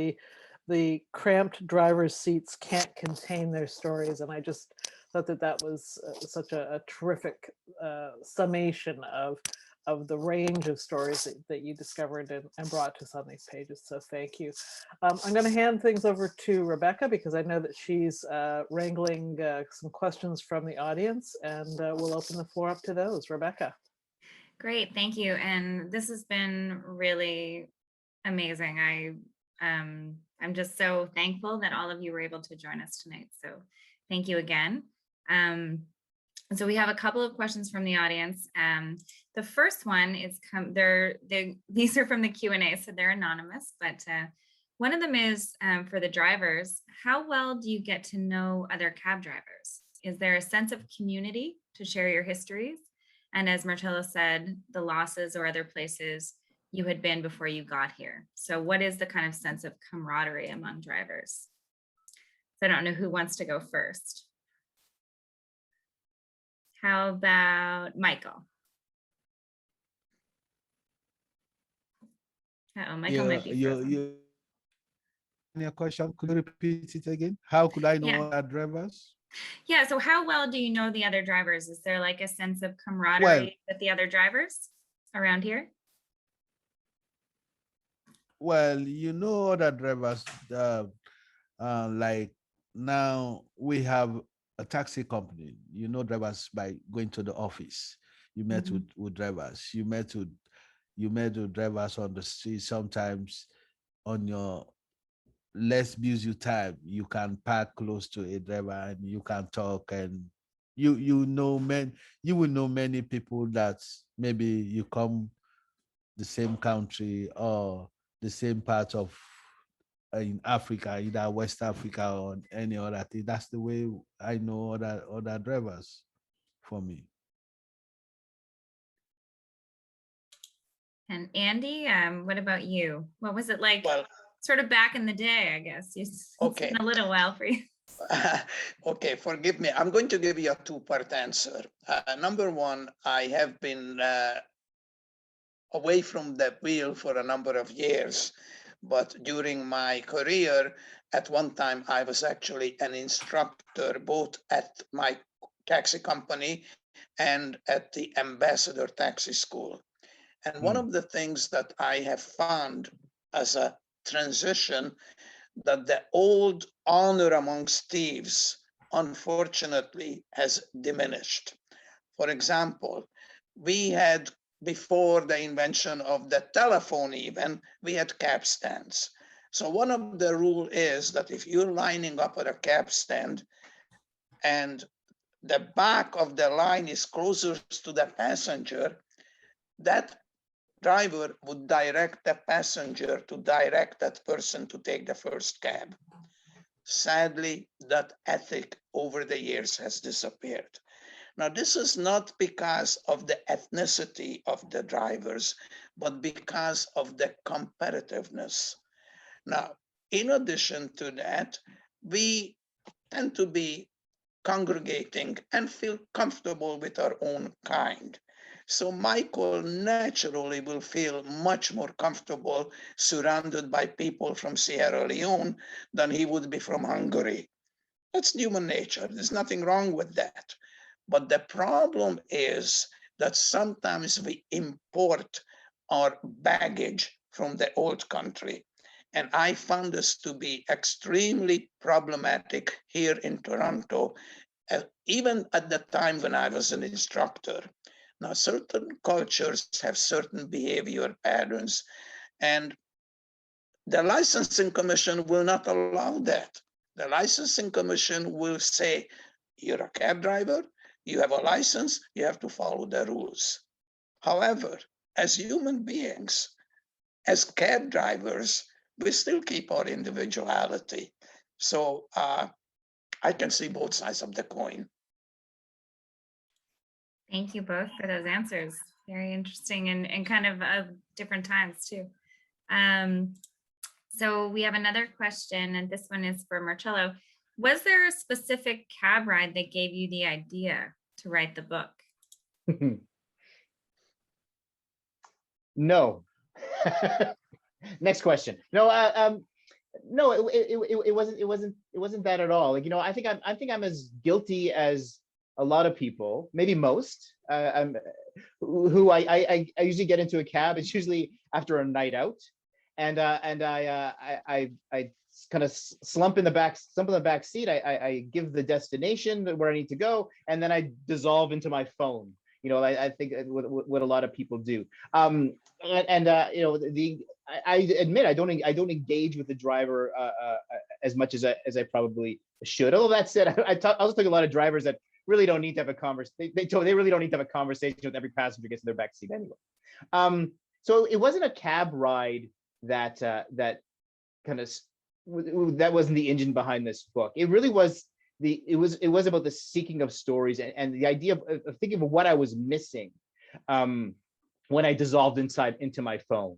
the cramped driver's seats can't contain their stories, and I just thought that was such a terrific summation of the range of stories that you discovered and brought to us on these pages. So thank you. I'm going to hand things over to Rebecca, because I know that she's wrangling some questions from the audience, and we'll open the floor up to those. Rebecca. Great, thank you. And this has been really amazing. I'm just so thankful that all of you were able to join us tonight. So thank you again. So we have a couple of questions from the audience. The first one is these are from the Q&A, so they're anonymous, but one of them is for the drivers. How well do you get to know other cab drivers? Is there a sense of community to share your histories? And as Marcello said, the losses or other places you had been before you got here. So what is the kind of sense of camaraderie among drivers? So I don't know who wants to go first. How about Michael? Michael might be frozen. your question? Could you repeat it again? How could I know Yeah. other drivers? Yeah, so how well do you know the other drivers? Is there like a sense of camaraderie Well- with the other drivers around here? Well, you know other drivers, like now we have a taxi company. You know drivers by going to the office. You met Mhm. with drivers. You met with drivers on the street. Sometimes on your less busy time, you can park close to a driver and you can talk, and you will know many people that maybe you come the same country or the same part of in Africa, either West Africa or any other thing. That's the way I know other drivers for me. And Andy, what about you? What was it like Well, sort of back in the day, I guess? It's Okay. been a little while for you. okay, forgive me. I'm going to give you a two-part answer. Number one, I have been away from the wheel for a number of years, but during my career, at one time, I was actually an instructor both at my taxi company and at the Ambassador Taxi School. And one of the things that I have found as a transition, that the old honor amongst thieves, unfortunately, has diminished. For example, we had, before the invention of the telephone even, we had cab stands. So one of the rule is that if you're lining up at a cab stand and the back of the line is closer to the passenger, that driver would direct the passenger to direct that person to take the first cab. Sadly, that ethic over the years has disappeared. Now, this is not because of the ethnicity of the drivers, but because of the competitiveness. Now, in addition to that, we tend to be congregating and feel comfortable with our own kind. So Michael naturally will feel much more comfortable surrounded by people from Sierra Leone than he would be from Hungary. That's human nature. There's nothing wrong with that. But the problem is that sometimes we import our baggage from the old country. And I found this to be extremely problematic here in Toronto, even at the time when I was an instructor. Now, certain cultures have certain behavior patterns, and the licensing commission will not allow that. The licensing commission will say, you're a cab driver, you have a license, you have to follow the rules. However, as human beings, as cab drivers, we still keep our individuality. So I can see both sides of the coin. Thank you both for those answers. Very interesting and kind of different times too. So we have another question, and this one is for Marcello. Was there a specific cab ride that gave you the idea to write the book? No. Next question. No, no, it wasn't that at all. Like, you know, I think I'm as guilty as a lot of people, maybe most, who I usually get into a cab. It's usually after a night out, and I kind of slump in the back seat. I give the destination where I need to go, and then I dissolve into my phone. You know, I think what a lot of people do. You know, I admit I don't engage with the driver as much as I probably should. Although that said, I also talk to a lot of drivers that really don't need to have a conversation. They really don't need to have a conversation with every passenger who gets in their back seat anyway. So it wasn't a cab ride that that wasn't the engine behind this book. It really was it was about the seeking of stories and the idea of thinking of what I was missing when I dissolved into my phone,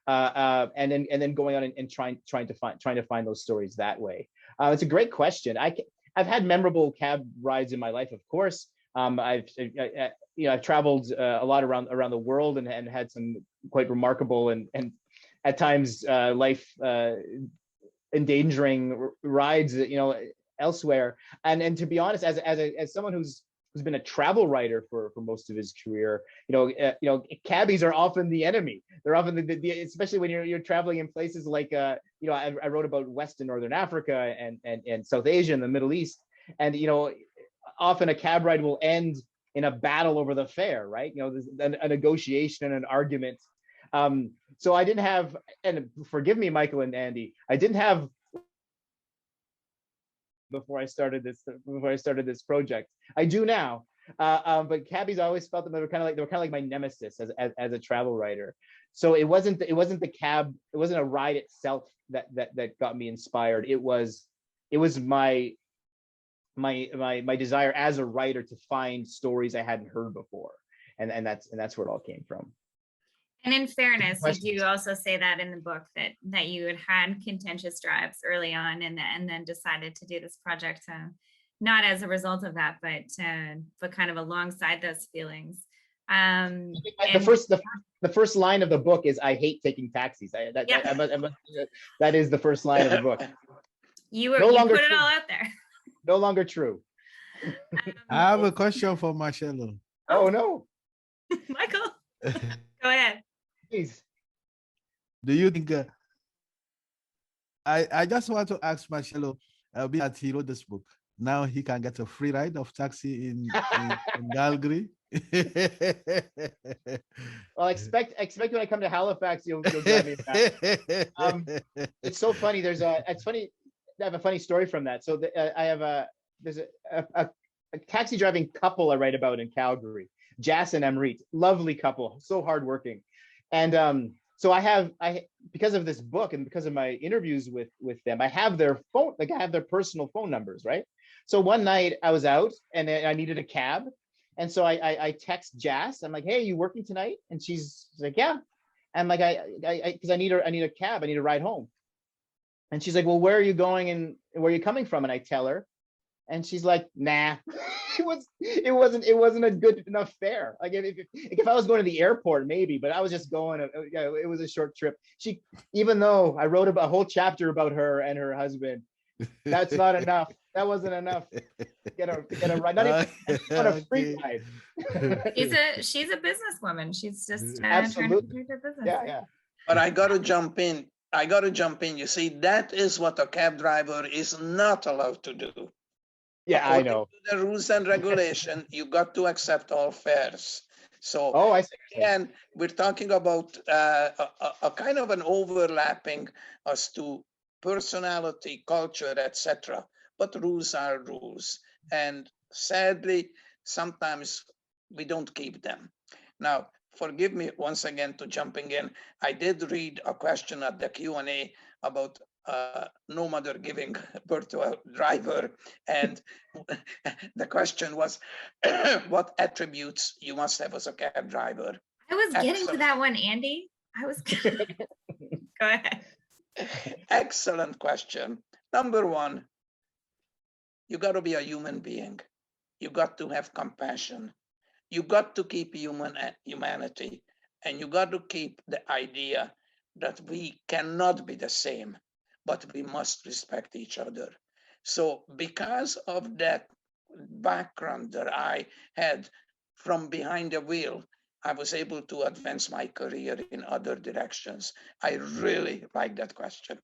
and then going on and trying to find those stories that way. It's a great question. I've had memorable cab rides in my life, of course. I've traveled a lot around the world and had some quite remarkable and at times life endangering rides, elsewhere. And to be honest, as someone who's been a travel writer for most of his career, cabbies are often the enemy. They're often especially when you're traveling in places like I wrote about West and Northern Africa and South Asia and the Middle East, and often a cab ride will end in a battle over the fare, right? There's a negotiation and an argument. So I didn't have, and forgive me, Michael and Andy, I didn't have before I started this project. I do now. But cabbies, I always felt that they were kind of like my nemesis as a travel writer. So it wasn't the cab, it wasn't a ride itself that got me inspired. It was my desire as a writer to find stories I hadn't heard before, and that's where it all came from. And in fairness, you do also say that in the book that you had contentious drives early on, and then decided to do this project, not as a result of that, but kind of alongside those feelings. The first line of the book is, "I hate taking taxis." That is the first line of the book. You put it all out there. No longer true. I have a question for Marcello. Oh no, Michael, go ahead. Please. Do you think? I just want to ask Marcello, being that he wrote this book, now he can get a free ride of taxi in Calgary. Well, expect when I come to Halifax, you'll drive me back. It's so funny. It's funny. I have a funny story from that. So there's a taxi driving couple I write about in Calgary, Jas and Amrit, lovely couple, so hardworking. And so because of this book and because of my interviews with them, I have their phone, like I have their personal phone numbers, right? So one night I was out and I needed a cab. And so I text Jas. I'm like, "Hey, you working tonight?" And she's like, "Yeah." And I'm like, because I need a cab. I need a ride home. And she's like, "Well, where are you going and where are you coming from?" And I tell her, and she's like, "Nah." It wasn't a good enough fare. Like if I was going to the airport, maybe, but I was just going. It was a short trip. Even though I wrote a whole chapter about her and her husband, that's not enough. That wasn't enough to get a ride. Not even a free ride. She's a businesswoman. She's just absolutely trying to do her business. Yeah. But I got to jump in. You see, that is what a cab driver is not allowed to do. Yeah, I know. To the rules and regulation, you got to accept all fares. So, I see. and we're talking about a kind of an overlapping as to personality, culture, etc. But rules are rules, and sadly, sometimes we don't keep them. Now, forgive me once again to jumping in. I did read a question at the Q&A about no mother giving birth to a driver, and the question was, what attributes you must have as a cab driver? I was getting to that one, Andy. Go ahead. Excellent question. Number one, you got to be a human being. You got to have compassion. You got to keep humanity, and you got to keep the idea that we cannot be the same, but we must respect each other. So because of that background that I had from behind the wheel, I was able to advance my career in other directions. I really like that question.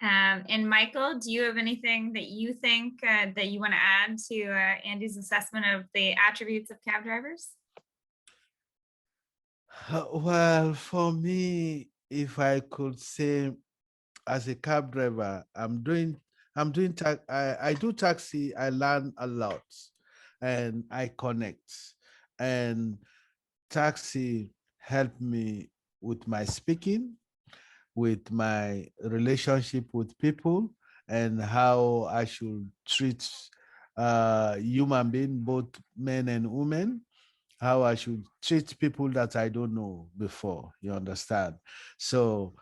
And Michael, do you have anything that you think that you want to add to Andy's assessment of the attributes of cab drivers? Well, for me, if I could say, as a cab driver, I do taxi. I learn a lot, and I connect. And taxi helped me with my speaking, with my relationship with people, and how I should treat human being, both men and women, how I should treat people that I don't know before, you understand? So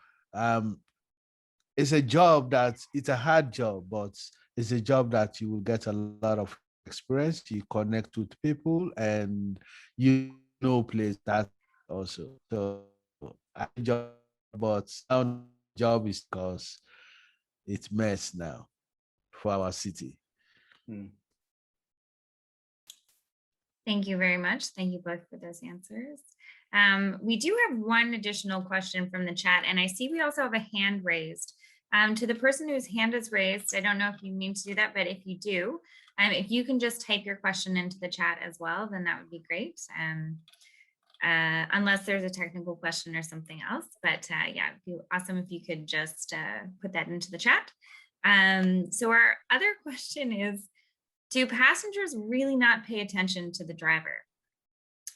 it's a job it's a hard job, but it's a job that you will get a lot of experience, you connect with people, and you know place that also. So I enjoy, but now job is because it's mess now for our city. Hmm. Thank you very much. Thank you both for those answers. We do have one additional question from the chat, and I see we also have a hand raised. To the person whose hand is raised, I don't know if you mean to do that, but if you do, if you can just type your question into the chat as well, then that would be great. Unless there's a technical question or something else, but yeah, it'd be awesome if you could just put that into the chat. So our other question is, do passengers really not pay attention to the driver?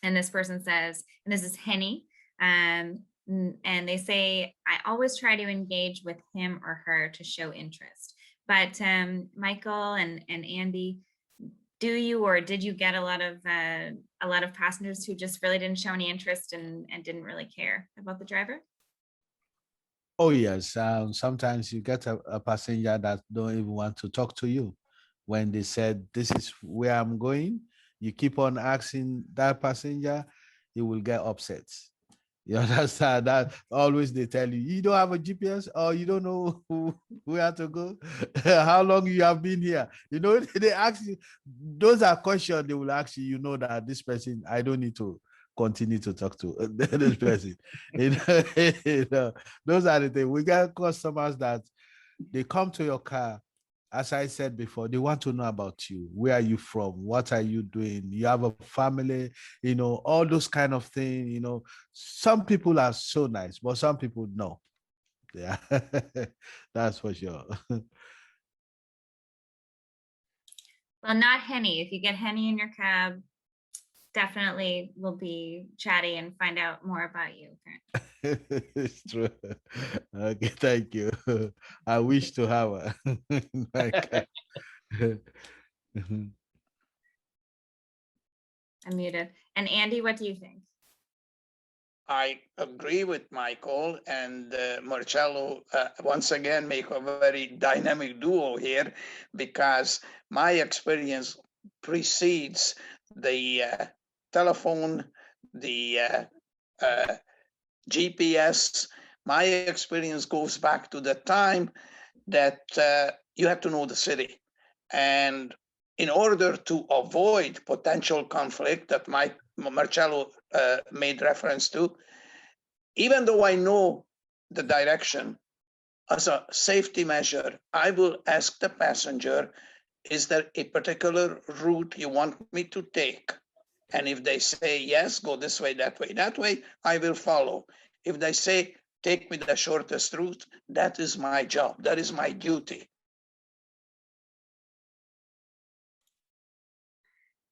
And this person says, and this is Henny, and they say, I always try to engage with him or her to show interest. But Michael and Andy, do you or did you get a lot of passengers who just really didn't show any interest and didn't really care about the driver? Oh yes, sometimes you get a passenger that don't even want to talk to you. When they said, this is where I'm going, you keep on asking that passenger, he will get upset. You understand that? Always they tell you, you don't have a GPS or you don't know where to go, how long you have been here. You know, they ask you, those are questions they will ask you, you know that this person, I don't need to continue to talk to this person. You know, those are the things. We got customers that they come to your car. As I said before, they want to know about you. Where are you from? What are you doing? You have a family, you know, all those kind of things, you know. Some people are so nice, but some people no. Yeah, that's for sure. Well, not Henny. If you get Henny in your cab, definitely we'll be chatty and find out more about you. It's true. Okay, thank you. I wish to have a like, I'm muted. And Andy, what do you think? I agree with Michael and Marcello. Once again, make a very dynamic duo here, because my experience precedes the telephone, the GPS. My experience goes back to the time that you have to know the city. And in order to avoid potential conflict that Marcello made reference to, even though I know the direction, as a safety measure, I will ask the passenger, is there a particular route you want me to take? And if they say, yes, go this way, that way, I will follow. If they say, take me the shortest route, that is my job. That is my duty.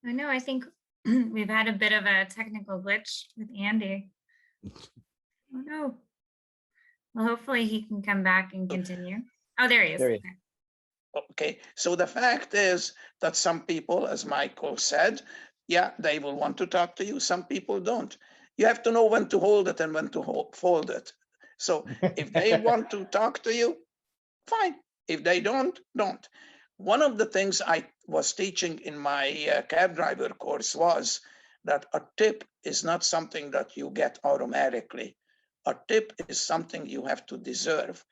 I know, I think we've had a bit of a technical glitch with Andy. Oh no. Well, hopefully he can come back and continue. Oh, there he is. There he is. Okay, so the fact is that some people, as Michael said, yeah, they will want to talk to you. Some people don't. You have to know when to hold it and when to fold it. So if they want to talk to you, fine. If they don't, don't. One of the things I was teaching in my cab driver course was that a tip is not something that you get automatically. A tip is something you have to deserve.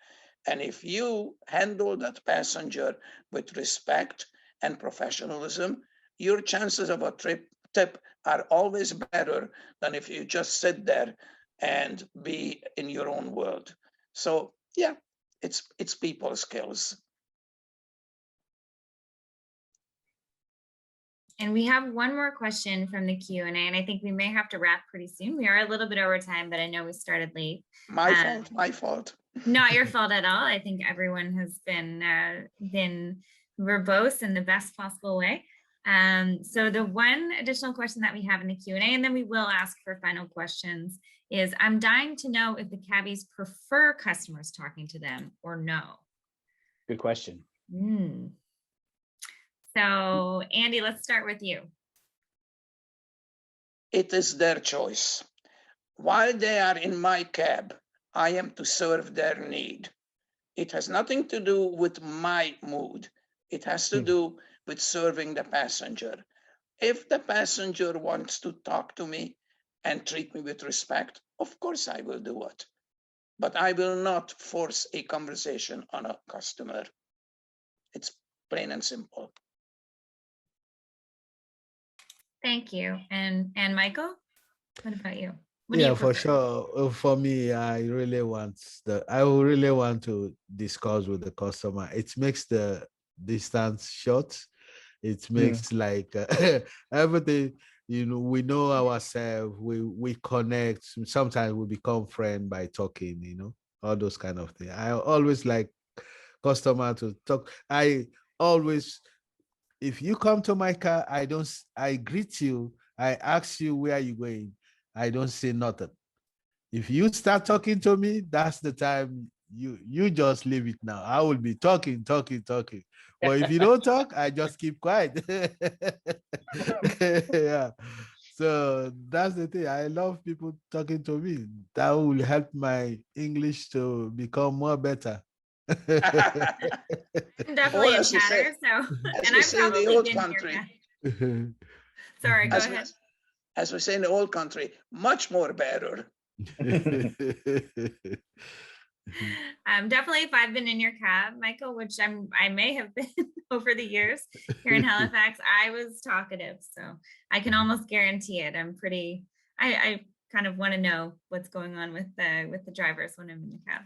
And if you handle that passenger with respect and professionalism, your chances of a tip are always better than if you just sit there and be in your own world. So yeah, it's people skills. And we have one more question from the Q&A, and I think we may have to wrap pretty soon. We are a little bit over time, but I know we started late. My fault. Not your fault at all. I think everyone has been verbose in the best possible way. So the one additional question that we have in the Q&A, and then we will ask for final questions, is I'm dying to know if the cabbies prefer customers talking to them or no. Good question. So Andy, let's start with you. It is their choice. While they are in my cab, I am to serve their need. It has nothing to do with my mood. It has to do with serving the passenger. If the passenger wants to talk to me, and treat me with respect, of course I will do it. But I will not force a conversation on a customer. It's plain and simple. Thank you. And Michael, what about you? What do Yeah, you for prefer? sure. For me, I really want to discuss with the customer. It makes the distance short. It makes like everything, we know ourselves, we connect. Sometimes we become friends by talking, all those kind of things. I always like customer to talk. I always, if you come to my car, I greet you. I ask you where you going. I don't say nothing. If you start talking to me, that's the time you just leave it now. I will be talking. But if you don't talk, I just keep quiet. Yeah. So that's the thing. I love people talking to me. That will help my English to become more better. I'm definitely Or a as we say, chatter, so as and we I've say in the probably old been country, here. Sorry, go as we, ahead. as we say in the old country, much more better. Definitely if I've been in your cab, Michael, which I may have been over the years here in Halifax, I was talkative. So I can almost guarantee it. I kind of want to know what's going on with the drivers when I'm in the cab.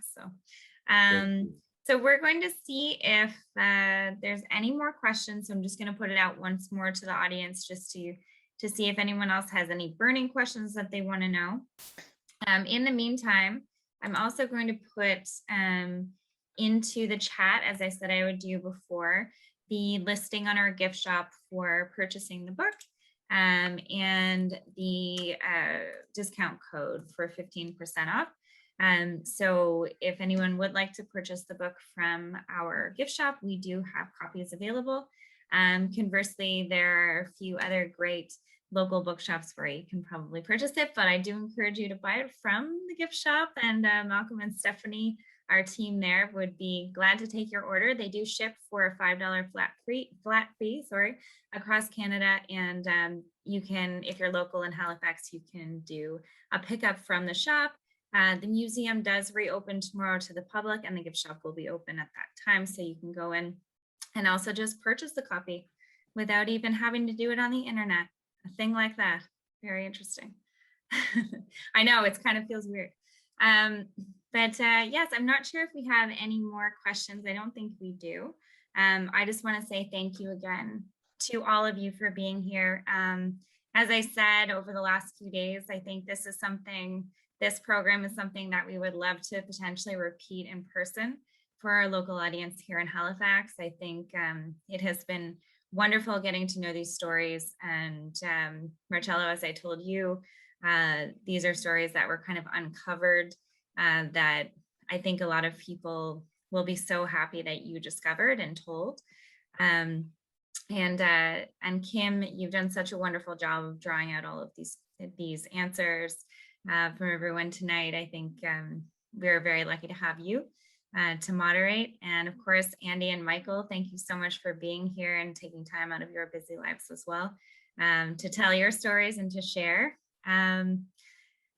So we're going to see if there's any more questions. So I'm just going to put it out once more to the audience just to see if anyone else has any burning questions that they want to know. In the meantime, I'm also going to put into the chat, as I said I would do before, the listing on our gift shop for purchasing the book and the discount code for 15% off. So if anyone would like to purchase the book from our gift shop, we do have copies available. Conversely, there are a few other great local bookshops where you can probably purchase it, but I do encourage you to buy it from the gift shop, and Malcolm and Stephanie, our team there, would be glad to take your order. They do ship for a $5 flat fee across Canada, and you can, if you're local in Halifax, you can do a pickup from the shop. The museum does reopen tomorrow to the public, and the gift shop will be open at that time, so you can go in and also just purchase the copy without even having to do it on the internet. A thing like that. Very interesting. I know it kind of feels weird. But yes, I'm not sure if we have any more questions. I don't think we do. I just want to say thank you again to all of you for being here. As I said, over the last few days, I think this program is something that we would love to potentially repeat in person for our local audience here in Halifax. I think it has been wonderful getting to know these stories. And Marcello, as I told you, these are stories that were kind of uncovered that I think a lot of people will be so happy that you discovered and told. And Kim, you've done such a wonderful job of drawing out all of these answers from everyone tonight. I think we're very lucky to have you to moderate. And of course, Andy and Michael, thank you so much for being here and taking time out of your busy lives as well to tell your stories and to share. And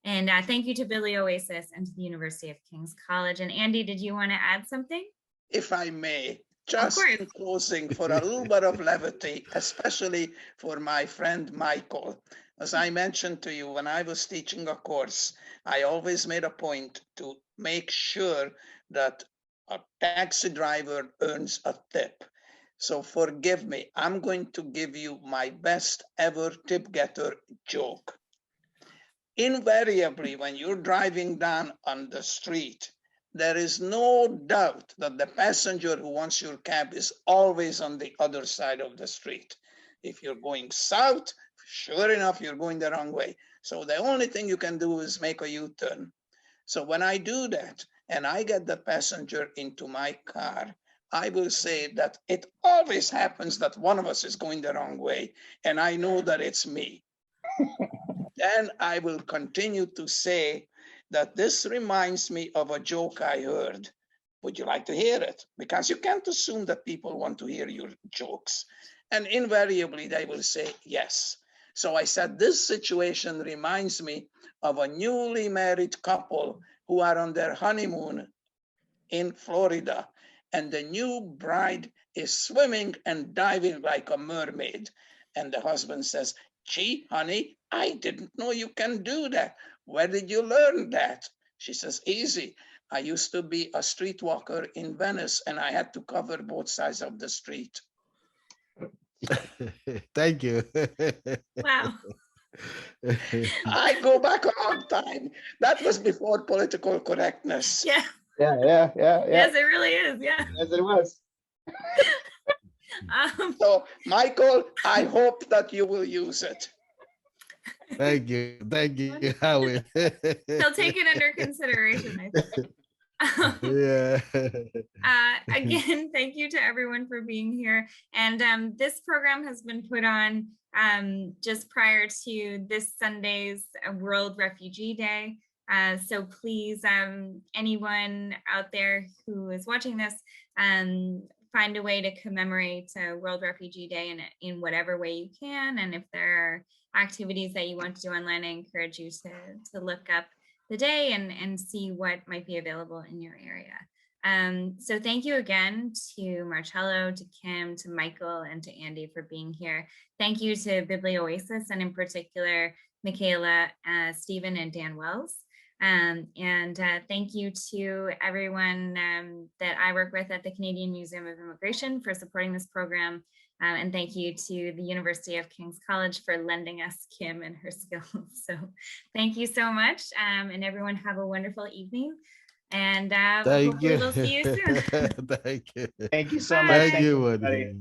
thank you to Biblioasis and to the University of King's College. And Andy, did you want to add something? If I may, just in closing, for a little bit of levity, especially for my friend Michael. As I mentioned to you, when I was teaching a course, I always made a point to make sure that a taxi driver earns a tip. So forgive me, I'm going to give you my best ever tip getter joke. Invariably, when you're driving down on the street, there is no doubt that the passenger who wants your cab is always on the other side of the street. If you're going south, sure enough, you're going the wrong way. So the only thing you can do is make a U-turn. So when I do that, and I get the passenger into my car, I will say that it always happens that one of us is going the wrong way, and I know that it's me. Then I will continue to say that this reminds me of a joke I heard. Would you like to hear it? Because you can't assume that people want to hear your jokes. And invariably, they will say yes. So I said, this situation reminds me of a newly married couple who are on their honeymoon in Florida, and the new bride is swimming and diving like a mermaid. And the husband says, gee, honey, I didn't know you can do that. Where did you learn that? She says, easy. I used to be a streetwalker in Venice, and I had to cover both sides of the street. Thank you. Wow. I go back a long time. That was before political correctness. Yeah. Yeah. Yes, it really is. Yeah. As it was. So, Michael, I hope that you will use it. Thank you. Thank you. I will. He'll take it under consideration, I think. Yeah. Again, thank you to everyone for being here. And this program has been put on just prior to this Sunday's World Refugee Day. So please, anyone out there who is watching this, find a way to commemorate World Refugee Day in whatever way you can. And if there are activities that you want to do online, I encourage you to look up the day and see what might be available in your area. So thank you again to Marcello, to Kim, to Michael, and to Andy for being here. Thank you to Biblioasis, and in particular, Michaela, Stephen, and Dan Wells. And thank you to everyone that I work with at the Canadian Museum of Immigration for supporting this program. And thank you to the University of King's College for lending us Kim and her skills. So thank you so much. And everyone have a wonderful evening. And hopefully we'll see you soon. Thank you. Thank you so much. Thank Thank you, everybody. buddy.